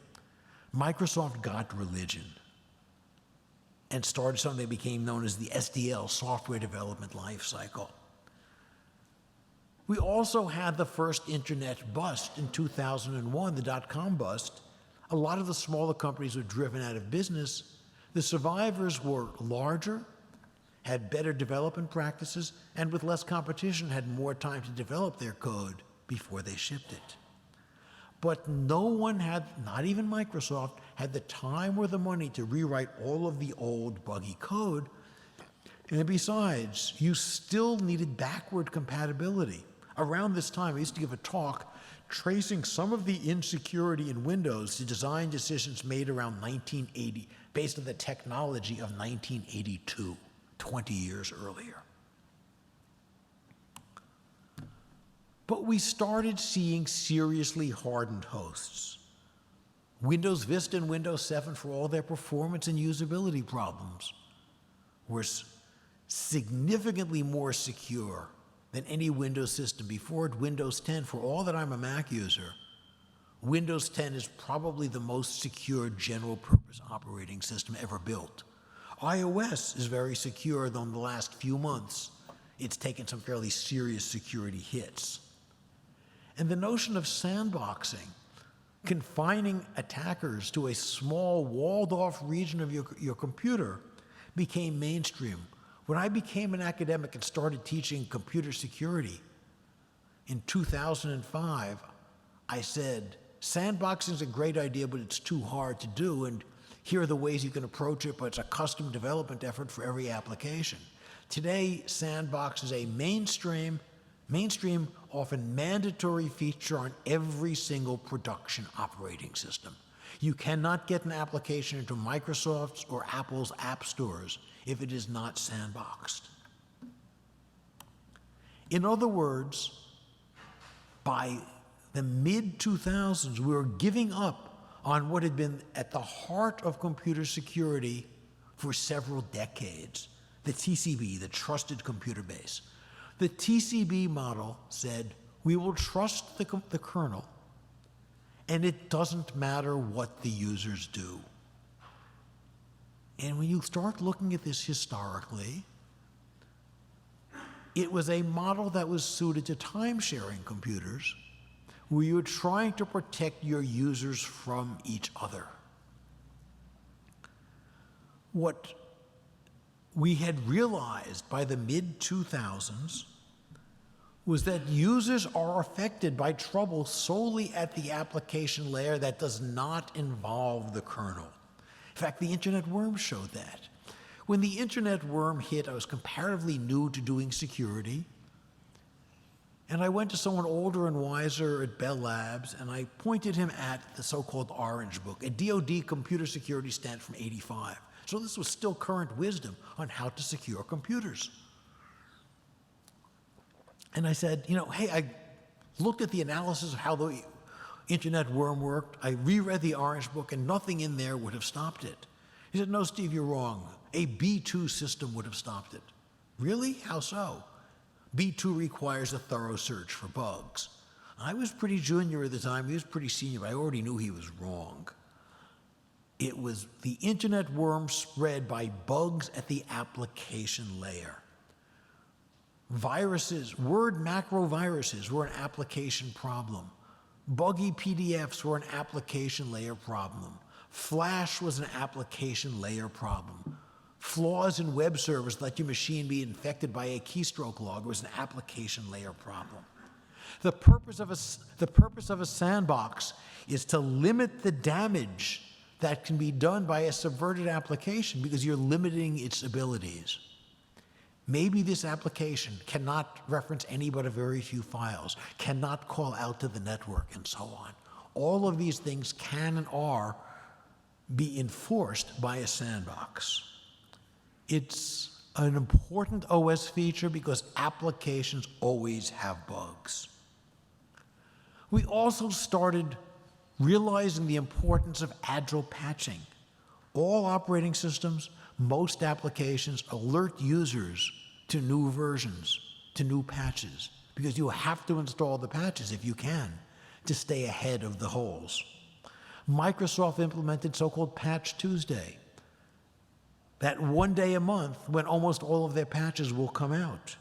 Microsoft got religion and started something that became known as the SDL, Software Development Lifecycle. We also had the first internet bust in 2001, the dot-com bust. A lot of the smaller companies were driven out of business. The survivors were larger, had better development practices, and with less competition had more time to develop their code before they shipped it. But no one had, not even Microsoft, had the time or the money to rewrite all of the old buggy code. And besides, you still needed backward compatibility. Around this time, I used to give a talk tracing some of the insecurity in Windows to design decisions made around 1980, based on the technology of 1982, 20 years earlier. But we started seeing seriously hardened hosts. Windows Vista and Windows 7, for all their performance and usability problems, were significantly more secure than any Windows system before it. Windows 10, for all that I'm a Mac user, Windows 10 is probably the most secure general purpose operating system ever built. iOS is very secure, though in the last few months, it's taken some fairly serious security hits. And the notion of sandboxing, confining attackers to a small walled-off region of your computer, became mainstream. When I became an academic and started teaching computer security in 2005, I said, sandboxing is a great idea, but it's too hard to do, and here are the ways you can approach it, but it's a custom development effort for every application. Today, sandbox is a mainstream, often mandatory feature on every single production operating system. You cannot get an application into Microsoft's or Apple's app stores if it is not sandboxed. In other words, by the mid-2000s, we were giving up on what had been at the heart of computer security for several decades, the TCB, the Trusted Computer Base. The TCB model said, we will trust the kernel, and it doesn't matter what the users do. And when you start looking at this historically, it was a model that was suited to time-sharing computers, where you were trying to protect your users from each other. What we had realized by the mid-2000s was that users are affected by trouble solely at the application layer that does not involve the kernel. In fact, the internet worm showed that. When the internet worm hit, I was comparatively new to doing security. And I went to someone older and wiser at Bell Labs, and I pointed him at the so-called Orange Book, a DoD computer security standard from '85. So this was still current wisdom on how to secure computers. And I said, hey, I looked at the analysis of how the internet worm worked. I reread the Orange Book, and nothing in there would have stopped it. He said, no, Steve, you're wrong. A B2 system would have stopped it. Really? How so? B2 requires a thorough search for bugs. I was pretty junior at the time. He was pretty senior, but I already knew he was wrong. It was the internet worm spread by bugs at the application layer. Viruses, word macro viruses were an application problem. Buggy PDFs were an application layer problem. Flash was an application layer problem. Flaws in web servers let your machine be infected by a keystroke log was an application layer problem. The purpose of a sandbox is to limit the damage that can be done by a subverted application because you're limiting its abilities. Maybe this application cannot reference any but a very few files, cannot call out to the network, and so on. All of these things can and are be enforced by a sandbox. It's an important OS feature because applications always have bugs. We also started realizing the importance of agile patching. All operating systems, most applications alert users to new versions, to new patches, because you have to install the patches if you can to stay ahead of the holes. Microsoft implemented so-called Patch Tuesday. That one day a month when almost all of their patches will come out.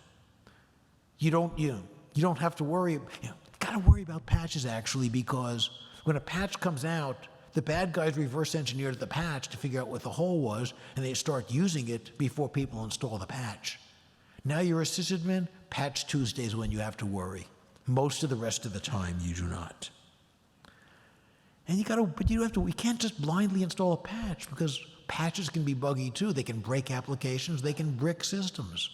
You don't have to worry, gotta worry about patches actually, because when a patch comes out, the bad guys reverse engineered the patch to figure out what the hole was, and they start using it before people install the patch. Now you're a sysadmin, Patch Tuesday is when you have to worry. Most of the rest of the time you do not. And we can't just blindly install a patch because patches can be buggy too. They can break applications, they can brick systems.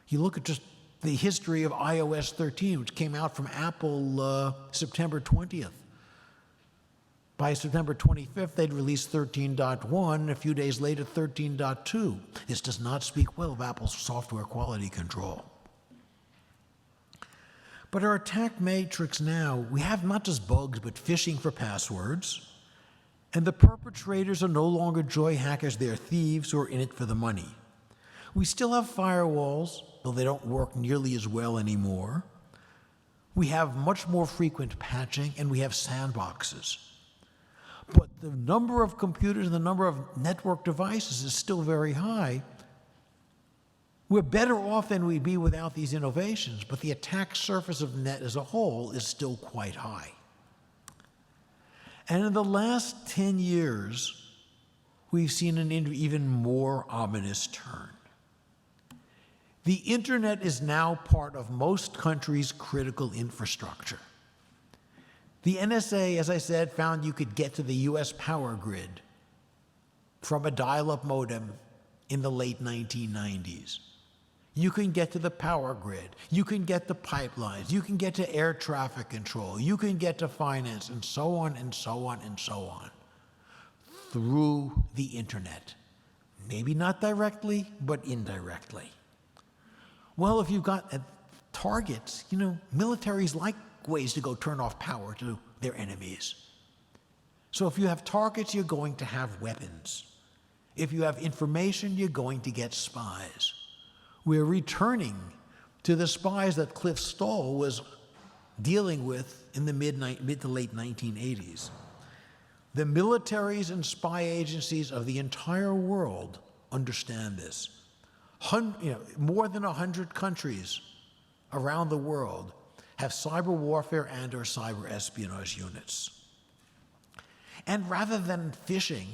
You look at just the history of iOS 13, which came out from Apple September 20th. By September 25th, they'd released 13.1, a few days later 13.2. This does not speak well of Apple's software quality control. But our attack matrix now, we have not just bugs, but phishing for passwords. And the perpetrators are no longer joy hackers, they're thieves who are in it for the money. We still have firewalls, though they don't work nearly as well anymore. We have much more frequent patching, and we have sandboxes. But the number of computers and the number of network devices is still very high. We're better off than we'd be without these innovations, but the attack surface of the net as a whole is still quite high. And in the last 10 years, we've seen an even more ominous turn. The internet is now part of most countries' critical infrastructure. The NSA, as I said, found you could get to the US power grid from a dial-up modem in the late 1990s. You can get to the power grid, you can get to pipelines, you can get to air traffic control, you can get to finance, and so on and so on and so on, through the internet. Maybe not directly, but indirectly. Well, if you've got targets, militaries like ways to go turn off power to their enemies. So if you have targets, you're going to have weapons. If you have information, you're going to get spies. We're returning to the spies that Cliff Stoll was dealing with in the mid to late 1980s. The militaries and spy agencies of the entire world understand this. More than 100 countries around the world have cyber warfare and or cyber espionage units. And rather than phishing,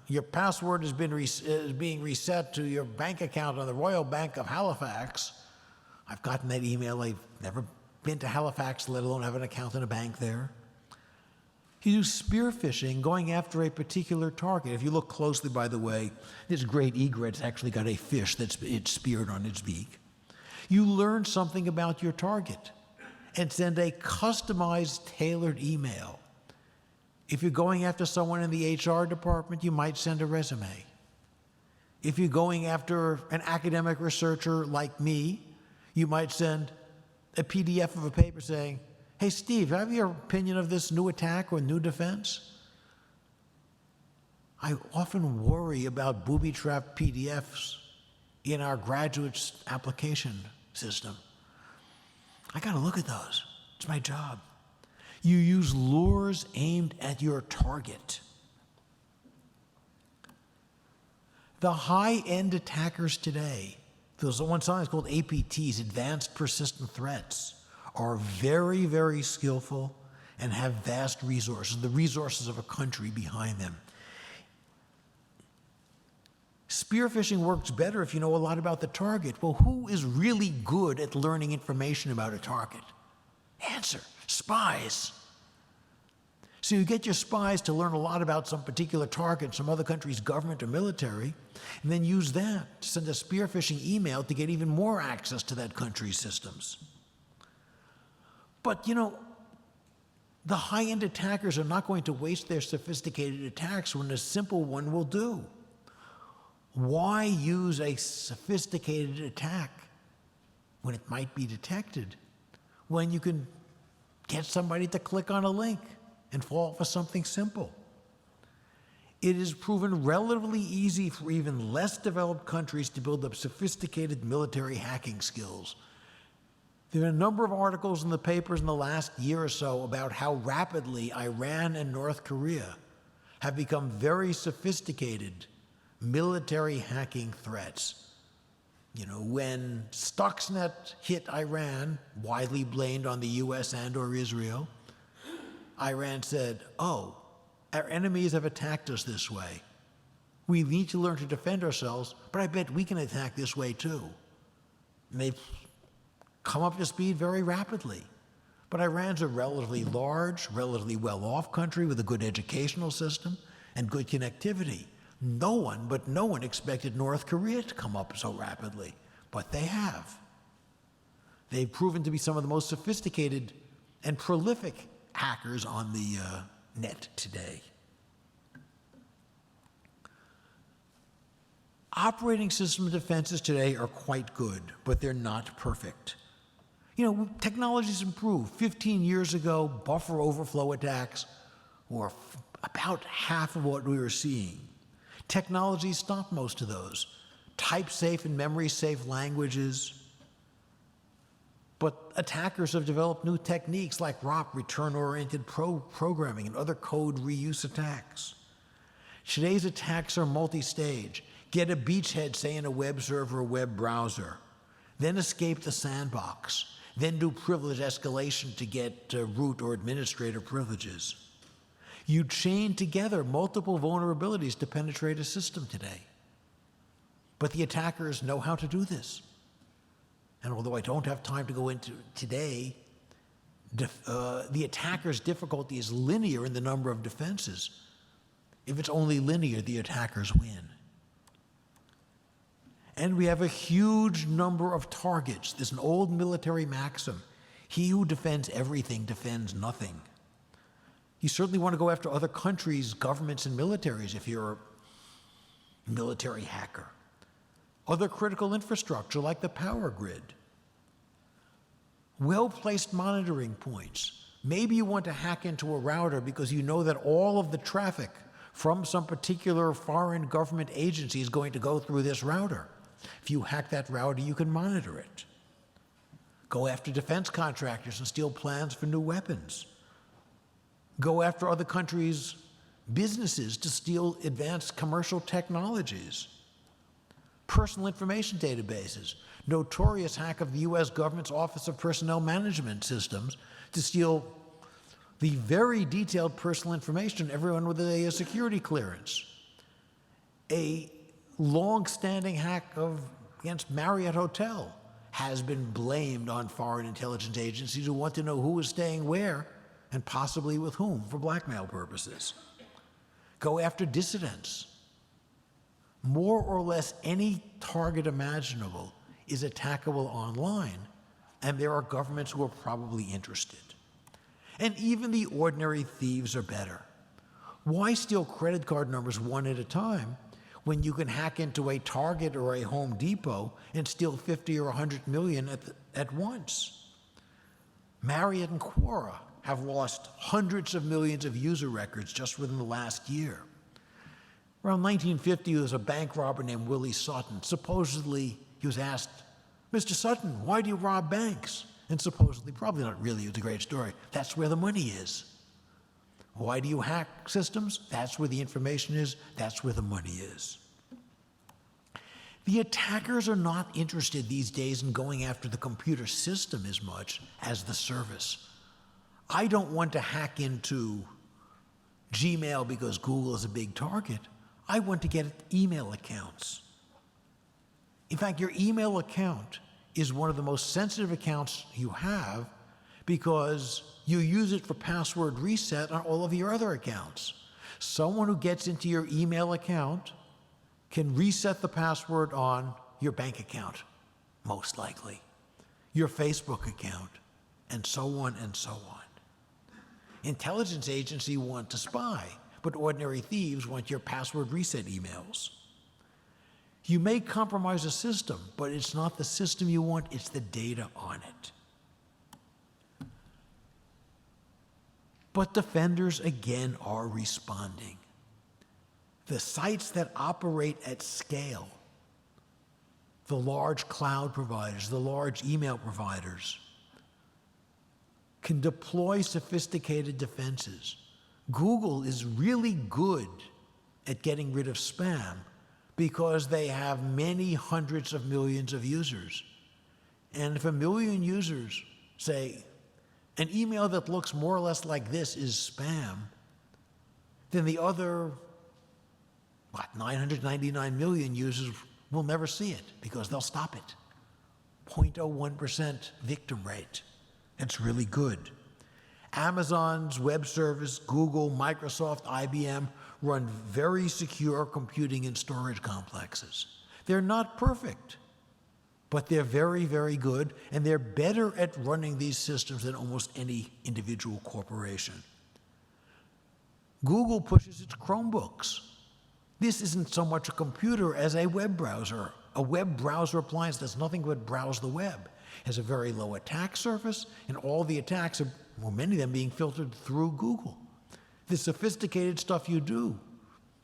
your password is being reset to your bank account on the Royal Bank of Halifax. I've gotten that email. I've never been to Halifax, let alone have an account in a bank there. You do spear-phishing, going after a particular target. If you look closely, by the way, this great egret's actually got a fish that's it's speared on its beak. You learn something about your target and send a customized, tailored email. If you're going after someone in the HR department, you might send a resume. If you're going after an academic researcher like me, you might send a PDF of a paper saying, hey, Steve, have your opinion of this new attack or new defense? I often worry about booby-trapped PDFs in our graduates' application system. I got to look at those. It's my job. You use lures aimed at your target. The high-end attackers today, those one sometimes called APTs, Advanced Persistent Threats, are very, very skillful and have vast resources, the resources of a country behind them. Spear-phishing works better if you know a lot about the target. Well, who is really good at learning information about a target? Answer, spies. So you get your spies to learn a lot about some particular target, some other country's government or military, and then use that to send a spear-phishing email to get even more access to that country's systems. But, you know, the high-end attackers are not going to waste their sophisticated attacks when a simple one will do. Why use a sophisticated attack when it might be detected, when you can get somebody to click on a link and fall for something simple? It is proven relatively easy for even less developed countries to build up sophisticated military hacking skills. There have been a number of articles in the papers in the last year or so about how rapidly Iran and North Korea have become very sophisticated military hacking threats. You know, when Stuxnet hit Iran, widely blamed on the US and or Israel, Iran said, oh, our enemies have attacked us this way. We need to learn to defend ourselves, but I bet we can attack this way too. And they've come up to speed very rapidly. But Iran's a relatively large, relatively well-off country with a good educational system and good connectivity. No one expected North Korea to come up so rapidly, but they have. They've proven to be some of the most sophisticated and prolific hackers on the net today. Operating system defenses today are quite good, but they're not perfect. You know, technology's improved. 15 years ago, buffer overflow attacks were about half of what we were seeing. Technology stopped most of those. Type-safe and memory-safe languages. But attackers have developed new techniques like ROP, return-oriented programming, and other code reuse attacks. Today's attacks are multi-stage. Get a beachhead, say, in a web server or web browser. Then escape the sandbox. Then do privilege escalation to get root or administrator privileges. You chain together multiple vulnerabilities to penetrate a system today. But the attackers know how to do this. And although I don't have time to go into today, the attacker's difficulty is linear in the number of defenses. If it's only linear, the attackers win. And we have a huge number of targets. There's an old military maxim: he who defends everything defends nothing. You certainly want to go after other countries, governments, and militaries if you're a military hacker. Other critical infrastructure like the power grid. Well-placed monitoring points. Maybe you want to hack into a router because you know that all of the traffic from some particular foreign government agency is going to go through this router. If you hack that router, you can monitor it. Go after defense contractors and steal plans for new weapons. Go after other countries' businesses to steal advanced commercial technologies. Personal information databases. Notorious hack of the US government's Office of Personnel Management Systems to steal the very detailed personal information of everyone with a security clearance. A long-standing hack against Marriott Hotel has been blamed on foreign intelligence agencies who want to know who is staying where and possibly with whom for blackmail purposes. Go after dissidents. More or less any target imaginable is attackable online, and there are governments who are probably interested. And even the ordinary thieves are better. Why steal credit card numbers one at a time when you can hack into a Target or a Home Depot and steal 50 or 100 million at once? Marriott and Quora have lost hundreds of millions of user records just within the last year. Around 1950, there was a bank robber named Willie Sutton. Supposedly, he was asked, "Mr. Sutton, why do you rob banks?" And supposedly, probably not really, it's a great story, "That's where the money is." Why do you hack systems? That's where the information is. That's where the money is. The attackers are not interested these days in going after the computer system as much as the service. I don't want to hack into Gmail because Google is a big target. I want to get email accounts. In fact, your email account is one of the most sensitive accounts you have because you use it for password reset on all of your other accounts. Someone who gets into your email account can reset the password on your bank account, most likely, your Facebook account, and so on and so on. Intelligence agencies want to spy, but ordinary thieves want your password reset emails. You may compromise a system, but it's not the system you want, it's the data on it. But defenders, again, are responding. The sites that operate at scale, the large cloud providers, the large email providers, can deploy sophisticated defenses. Google is really good at getting rid of spam because they have many hundreds of millions of users. And if 1 million users say, an email that looks more or less like this is spam, then the other, 999 million users will never see it because they'll stop it. 0.01% victim rate. It's really good. Amazon's web service, Google, Microsoft, IBM run very secure computing and storage complexes. They're not perfect, but they're very, very good, and they're better at running these systems than almost any individual corporation. Google pushes its Chromebooks. This isn't so much a computer as a web browser. A web browser appliance does nothing but browse the web. It has a very low attack surface, and all the attacks are, well, many of them being filtered through Google. The sophisticated stuff you do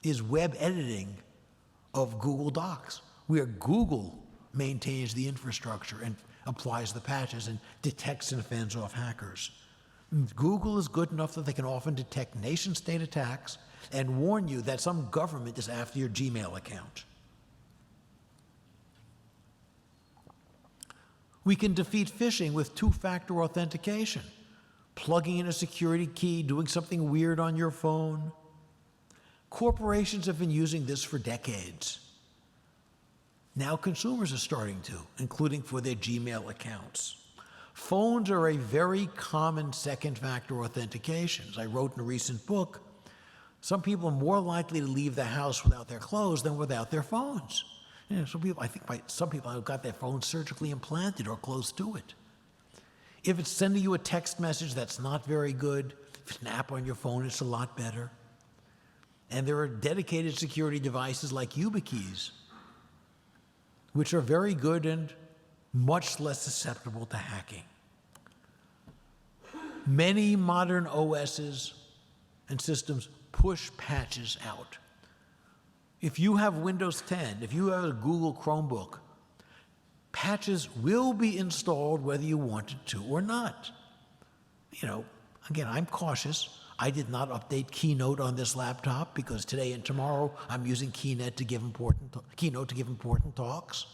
is web editing of Google Docs, where Google maintains the infrastructure and applies the patches and detects and fends off hackers. Google is good enough that they can often detect nation-state attacks and warn you that some government is after your Gmail account. We can defeat phishing with two-factor authentication, plugging in a security key, doing something weird on your phone. Corporations have been using this for decades. Now consumers are starting to, including for their Gmail accounts. Phones are a very common second-factor authentication. As I wrote in a recent book, some people are more likely to leave the house without their clothes than without their phones. You know, some people have got their phones surgically implanted or close to it. If it's sending you a text message, that's not very good. If it's an app on your phone, it's a lot better. And there are dedicated security devices like YubiKeys, which are very good and much less susceptible to hacking. Many modern OSs and systems push patches out. If you have Windows 10, if you have a Google Chromebook, patches will be installed whether you want it to or not. You know, again, I'm cautious. I did not update Keynote on this laptop because today and tomorrow I'm using Keynote to give important talks.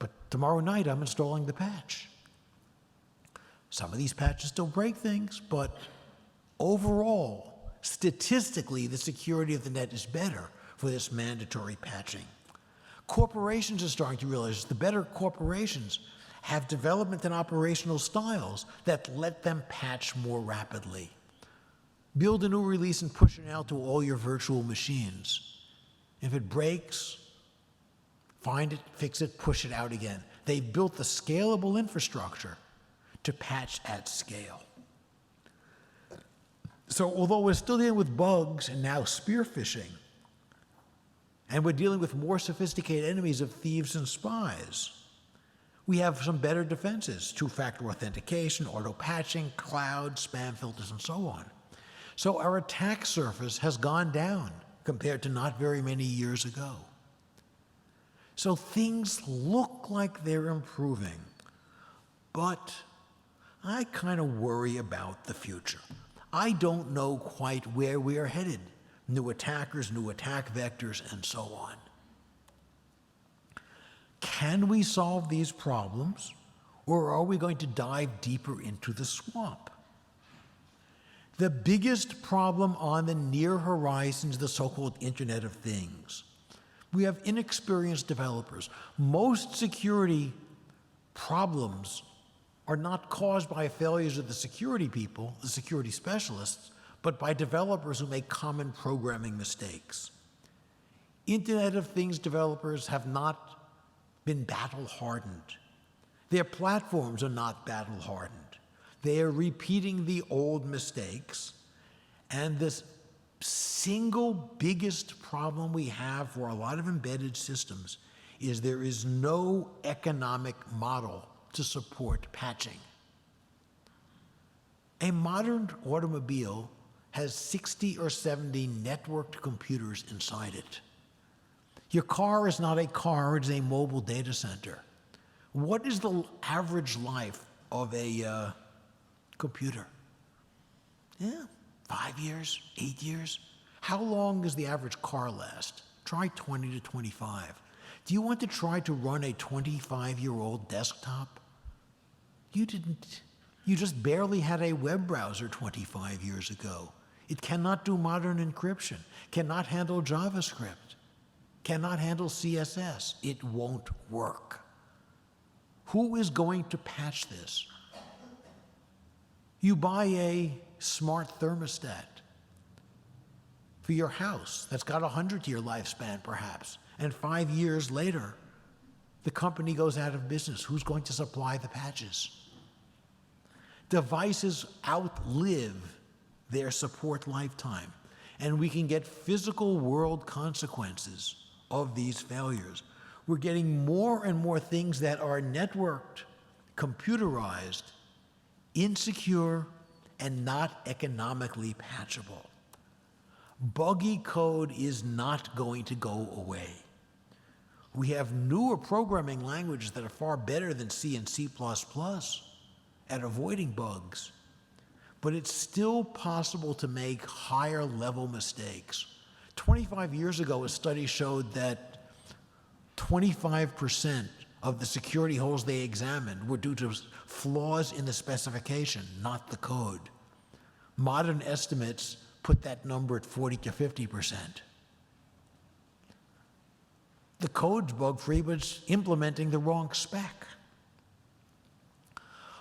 But tomorrow night I'm installing the patch. Some of these patches still break things, but overall, statistically, the security of the net is better for this mandatory patching. Corporations are starting to realize the better corporations have development and operational styles that let them patch more rapidly. Build a new release and push it out to all your virtual machines. If it breaks, find it, fix it, push it out again. They've built the scalable infrastructure to patch at scale. So although we're still dealing with bugs and now spear-phishing, and we're dealing with more sophisticated enemies of thieves and spies, we have some better defenses: two-factor authentication, auto-patching, cloud, spam filters, and so on. So our attack surface has gone down compared to not very many years ago. So things look like they're improving, but I kind of worry about the future. I don't know quite where we are headed. New attackers, new attack vectors, and so on. Can we solve these problems, or are we going to dive deeper into the swamp? The biggest problem on the near horizon is the so-called Internet of Things. We have inexperienced developers. Most security problems are not caused by failures of the security people, the security specialists, but by developers who make common programming mistakes. Internet of Things developers have not been battle-hardened. Their platforms are not battle-hardened. They are repeating the old mistakes, and this single biggest problem we have for a lot of embedded systems is there is no economic model to support patching. A modern automobile has 60 or 70 networked computers inside it. Your car is not a car, it's a mobile data center. What is the average life of a computer? 5 years, 8 years? How long does the average car last? Try 20 to 25. Do you want to try to run a 25-year-old desktop? You didn't. You just barely had a web browser 25 years ago. It cannot do modern encryption, cannot handle JavaScript, cannot handle CSS. It won't work. Who is going to patch this? You buy a smart thermostat for your house that's got a 100-year lifespan, perhaps, and 5 years later, the company goes out of business. Who's going to supply the patches? Devices outlive their support lifetime, and we can get physical world consequences of these failures. We're getting more and more things that are networked, computerized, insecure, and not economically patchable. Buggy code is not going to go away. We have newer programming languages that are far better than C and C++ at avoiding bugs. But it's still possible to make higher level mistakes. 25 years ago, a study showed that 25% of the security holes they examined were due to flaws in the specification, not the code. Modern estimates put that number at 40 to 50%. The code's bug-free, but it's implementing the wrong spec.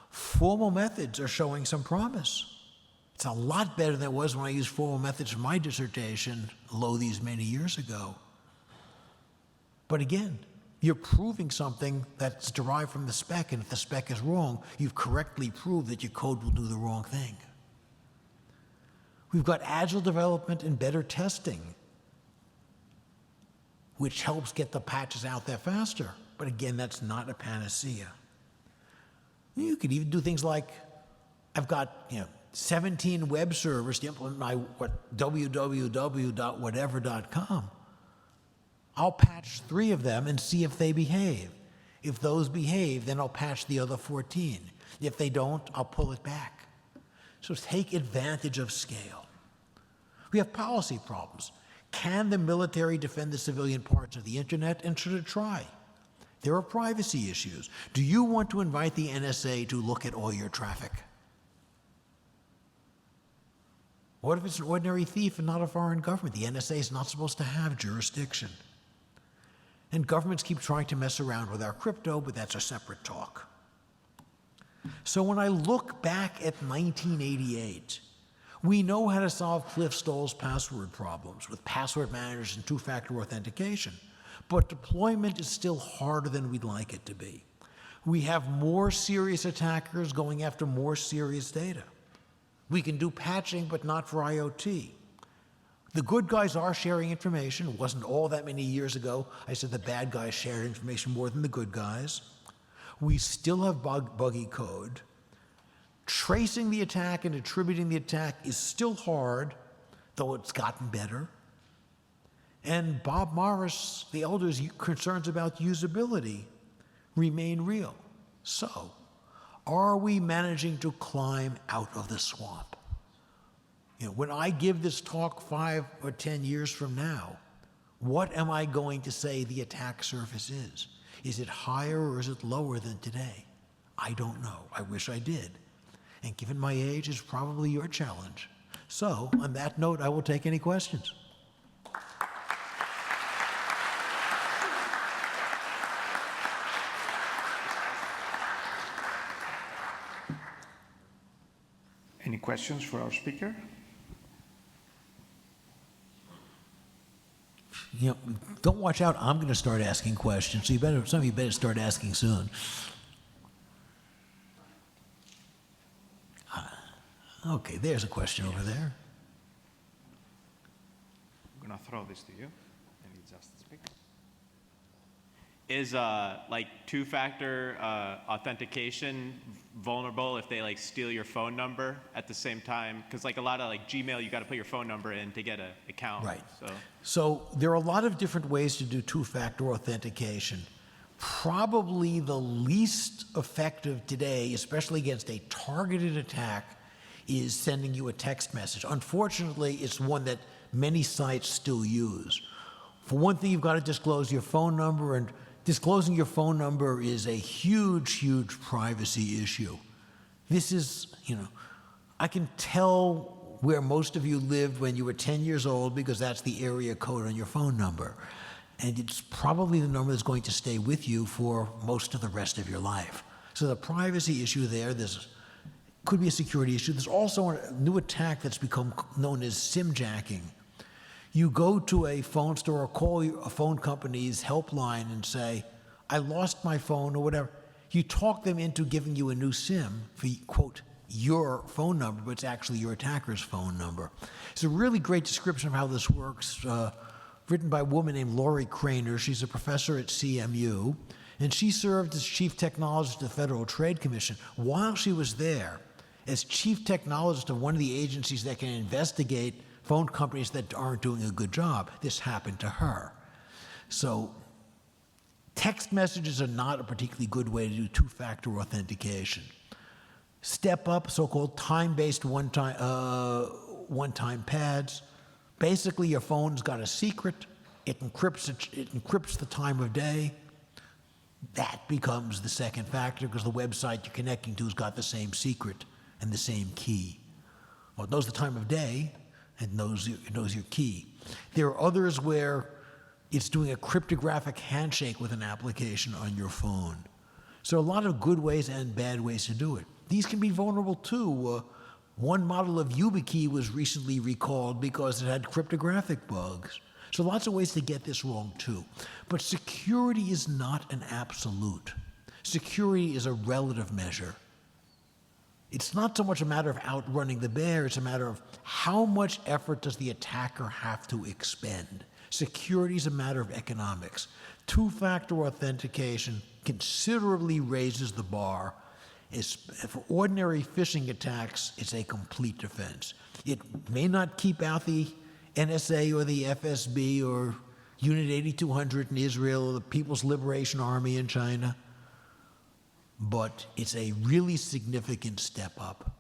Formal methods are showing some promise. It's a lot better than it was when I used formal methods for my dissertation, these many years ago. But again, you're proving something that's derived from the spec, and if the spec is wrong, you've correctly proved that your code will do the wrong thing. We've got agile development and better testing, which helps get the patches out there faster. But again, that's not a panacea. You could even do things like, I've got 17 web servers to implement my www.whatever.com. I'll patch 3 of them and see if they behave. If those behave, then I'll patch the other 14. If they don't, I'll pull it back. So take advantage of scale. We have policy problems. Can the military defend the civilian parts of the internet, and should it try? There are privacy issues. Do you want to invite the NSA to look at all your traffic? What if it's an ordinary thief and not a foreign government? The NSA is not supposed to have jurisdiction. And governments keep trying to mess around with our crypto, but that's a separate talk. So when I look back at 1988, we know how to solve Cliff Stoll's password problems with password managers and two-factor authentication, but deployment is still harder than we'd like it to be. We have more serious attackers going after more serious data. We can do patching, but not for IoT. The good guys are sharing information. It wasn't all that many years ago I said the bad guys shared information more than the good guys. We still have buggy code. Tracing the attack and attributing the attack is still hard, though it's gotten better. And Bob Morris, the elder's concerns about usability remain real. So, are we managing to climb out of the swamp? You know, when I give this talk 5 or 10 years from now, what am I going to say the attack surface is? Is it higher or is it lower than today? I don't know. I wish I did. And given my age, it's probably your challenge. So, on that note, I will take any questions. Any questions for our speaker? You know, don't watch out. I'm going to start asking questions. So some of you better start asking soon. Okay, there's a question over there. I'm going to throw this to you. And you just speak. Is like two-factor authentication vulnerable if they like steal your phone number at the same time? Because like a lot of like Gmail, you got to put your phone number in to get an account. Right. So there are a lot of different ways to do two-factor authentication. Probably the least effective today, especially against a targeted attack, is sending you a text message. Unfortunately, it's one that many sites still use. For one thing, you've got to disclose your phone number, and disclosing your phone number is a huge, huge privacy issue. This is, you know, I can tell where most of you lived when you were 10 years old because that's the area code on your phone number. And it's probably the number that's going to stay with you for most of the rest of your life. So the privacy issue there, could be a security issue. There's also a new attack that's become known as SIM jacking. You go to a phone store or call a phone company's helpline and say, I lost my phone or whatever. You talk them into giving you a new SIM for, quote, your phone number, but it's actually your attacker's phone number. It's a really great description of how this works, written by a woman named Laurie Craner. She's a professor at CMU, and she served as chief technologist at the Federal Trade Commission. While she was there, as chief technologist of one of the agencies that can investigate phone companies that aren't doing a good job, this happened to her. So text messages are not a particularly good way to do two-factor authentication. Step up, so-called time-based one-time pads. Basically, your phone's got a secret. It encrypts the time of day. That becomes the second factor because the website you're connecting to has got the same secret and the same key. Well, it knows the time of day and knows your key. There are others where it's doing a cryptographic handshake with an application on your phone. So a lot of good ways and bad ways to do it. These can be vulnerable too. One model of YubiKey was recently recalled because it had cryptographic bugs. So lots of ways to get this wrong too. But security is not an absolute. Security is a relative measure. It's not so much a matter of outrunning the bear, it's a matter of how much effort does the attacker have to expend. Security is a matter of economics. Two-factor authentication considerably raises the bar. For ordinary phishing attacks, it's a complete defense. It may not keep out the NSA or the FSB or Unit 8200 in Israel or the People's Liberation Army in China, but it's a really significant step up.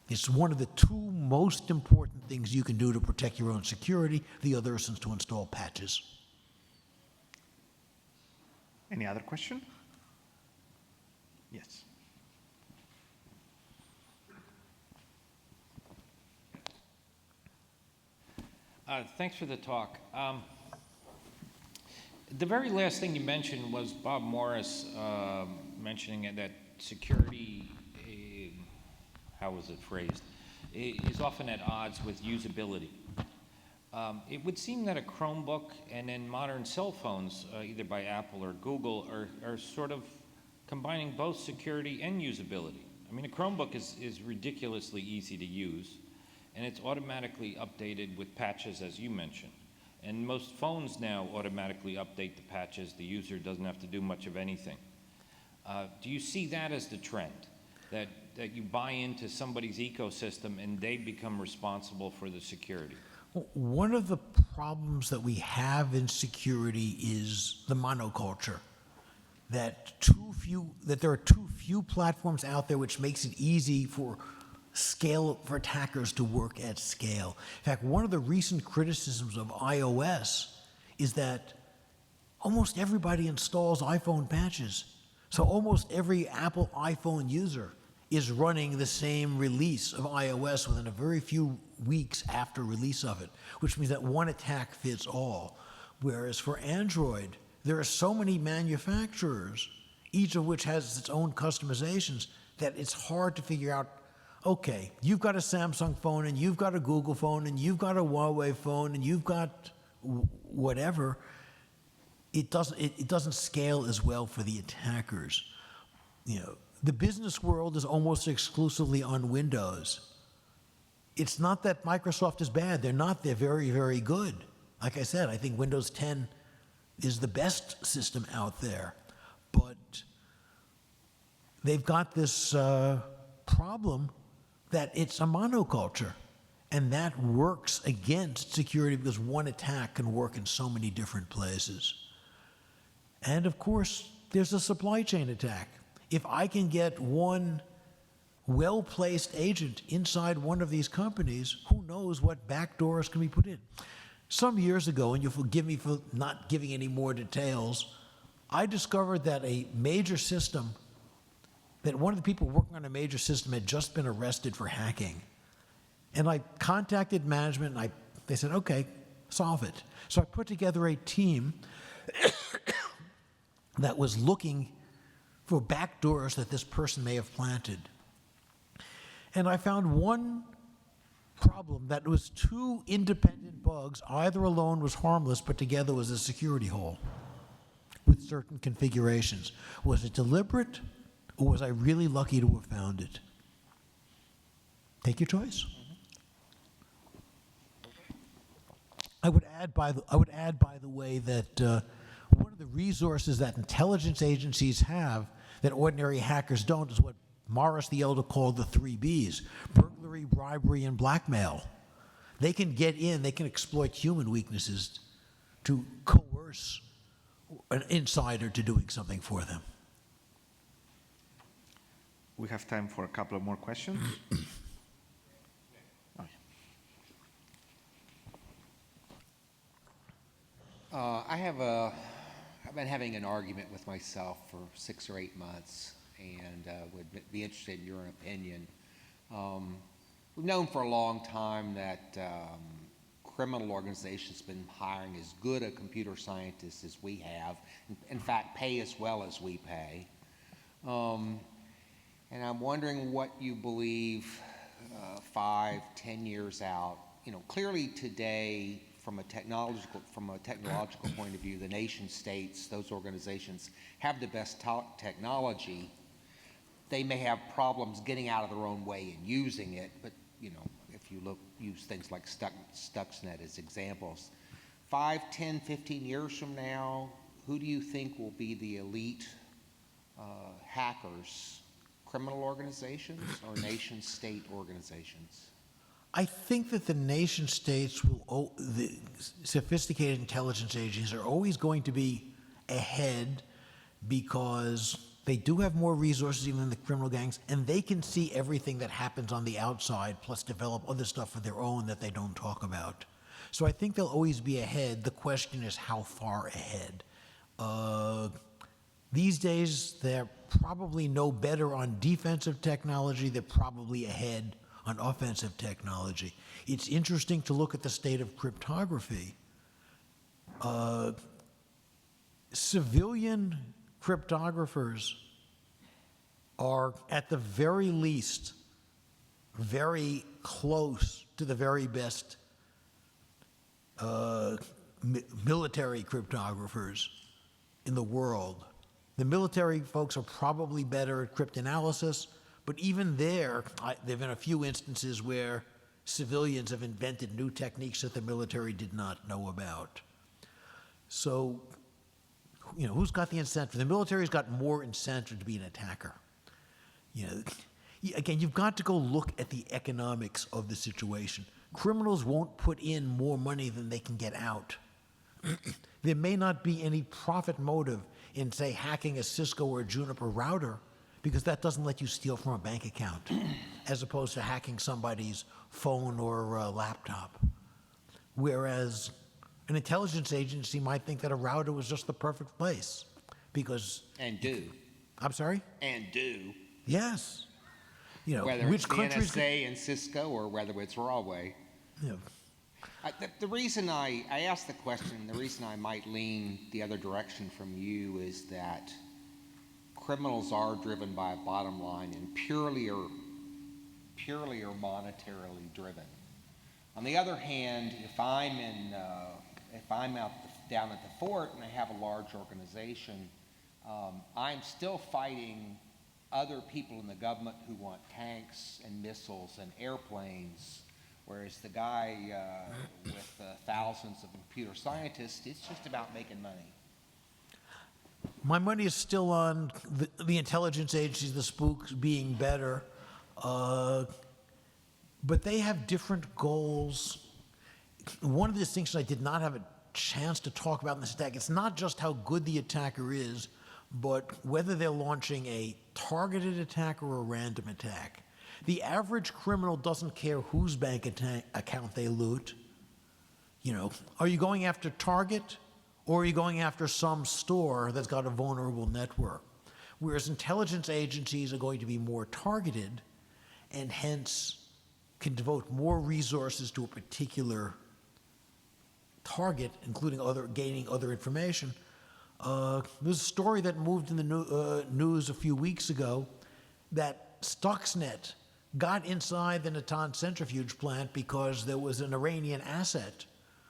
It's one of the two most important things you can do to protect your own security. The other is to install patches. Any other question? Yes. Thanks for the talk. The very last thing you mentioned was Bob Morris mentioning that security, how was it phrased, is often at odds with usability. It would seem that a Chromebook and then modern cell phones, either by Apple or Google, are sort of combining both security and usability. I mean, a Chromebook is ridiculously easy to use, and it's automatically updated with patches, as you mentioned. And most phones now automatically update the patches. The user doesn't have to do much of anything. Do you see that as the trend? That you buy into somebody's ecosystem and they become responsible for the security? Well, one of the problems that we have in security is the monoculture. That there are too few platforms out there, which makes it easy for attackers to work at scale. In fact, one of the recent criticisms of iOS is that almost everybody installs iPhone patches. So almost every Apple iPhone user is running the same release of iOS within a very few weeks after release of it, which means that one attack fits all. Whereas for Android, there are so many manufacturers, each of which has its own customizations, that it's hard to figure out, okay, you've got a Samsung phone, and you've got a Google phone, and you've got a Huawei phone, and you've got whatever. It doesn't scale as well for the attackers. You know, the business world is almost exclusively on Windows. It's not that Microsoft is bad. They're not. They're very, very good. Like I said, I think Windows 10 is the best system out there. But they've got this problem that it's a monoculture. And that works against security because one attack can work in so many different places. And of course, there's a supply chain attack. If I can get one well-placed agent inside one of these companies, who knows what backdoors can be put in. Some years ago, and you'll forgive me for not giving any more details, I discovered that that one of the people working on a major system had just been arrested for hacking. And I contacted management, and they said, okay, solve it. So I put together a team that was looking for backdoors that this person may have planted. And I found one problem that was two independent bugs. Either alone was harmless, but together was a security hole with certain configurations. Was it deliberate, or was I really lucky to have found it? Take your choice. I would add, by the way, that one of the resources that intelligence agencies have that ordinary hackers don't is what Morris the Elder called the 3 Bs: burglary, bribery, and blackmail. They can get in, they can exploit human weaknesses to coerce an insider to doing something for them. We have time for a couple of more questions. I've been having an argument with myself for 6 or 8 months, and would be interested in your opinion. We've known for a long time that criminal organizations have been hiring as good a computer scientists as we have, in fact, pay as well as we pay. And I'm wondering what you believe 5, 10 years out. You know, clearly today, from a technological point of view, the nation states, those organizations have the best technology. They may have problems getting out of their own way and using it, but you know, if you use things like Stuxnet as examples. 5, 10, 15 years from now, who do you think will be the elite hackers? Criminal organizations or nation-state organizations? I think that the nation states the sophisticated intelligence agencies are always going to be ahead because they do have more resources even than the criminal gangs, and they can see everything that happens on the outside, plus develop other stuff of their own that they don't talk about. So I think they'll always be ahead. The question is how far ahead. These days, they're probably no better on defensive technology. They're probably ahead on offensive technology. It's interesting to look at the state of cryptography. Civilian cryptographers are at the very least very close to the very best military cryptographers in the world. The military folks are probably better at cryptanalysis, but even there, there have been a few instances where civilians have invented new techniques that the military did not know about. So, you know, who's got the incentive? The military's got more incentive to be an attacker. You know, again, you've got to go look at the economics of the situation. Criminals won't put in more money than they can get out. There may not be any profit motive in, say, hacking a Cisco or a Juniper router, because that doesn't let you steal from a bank account, as opposed to hacking somebody's phone or laptop. Whereas an intelligence agency might think that a router was just the perfect place, because... And do. I'm sorry? And do. Yes. You know, Whether which it's the countries... NSA and Cisco or whether it's Huawei. You know, The reason I asked the question, the reason I might lean the other direction from you is that criminals are driven by a bottom line and purely or monetarily driven. On the other hand, if I'm down at the fort and I have a large organization, I'm still fighting other people in the government who want tanks and missiles and airplanes. Whereas the guy with thousands of computer scientists, it's just about making money. my money is still on the intelligence agencies, the spooks being better, but they have different goals. One of the distinctions I did not have a chance to talk about in this attack, it's not just how good the attacker is, but whether they're launching a targeted attack or a random attack. The average criminal doesn't care whose bank account they loot. You know, are you going after Target, or are you going after some store that's got a vulnerable network? Whereas intelligence agencies are going to be more targeted and hence can devote more resources to a particular target, including gaining other information. There's a story that moved in the news a few weeks ago that Stuxnet got inside the Natanz centrifuge plant because there was an Iranian asset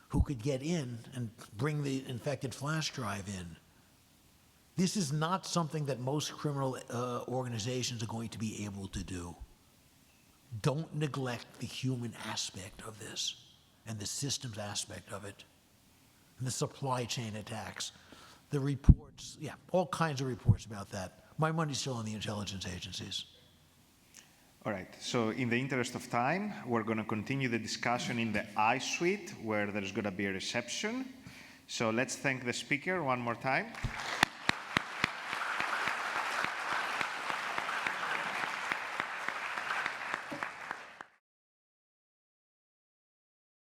who could get in and bring the infected flash drive in. This is not something that most criminal organizations are going to be able to do. Don't neglect the human aspect of this and the systems aspect of it, and the supply chain attacks. The reports, yeah, all kinds of reports about that. My money's still on the intelligence agencies. All right, so in the interest of time, we're going to continue the discussion in the I suite, where there's going to be a reception. So let's thank the speaker one more time.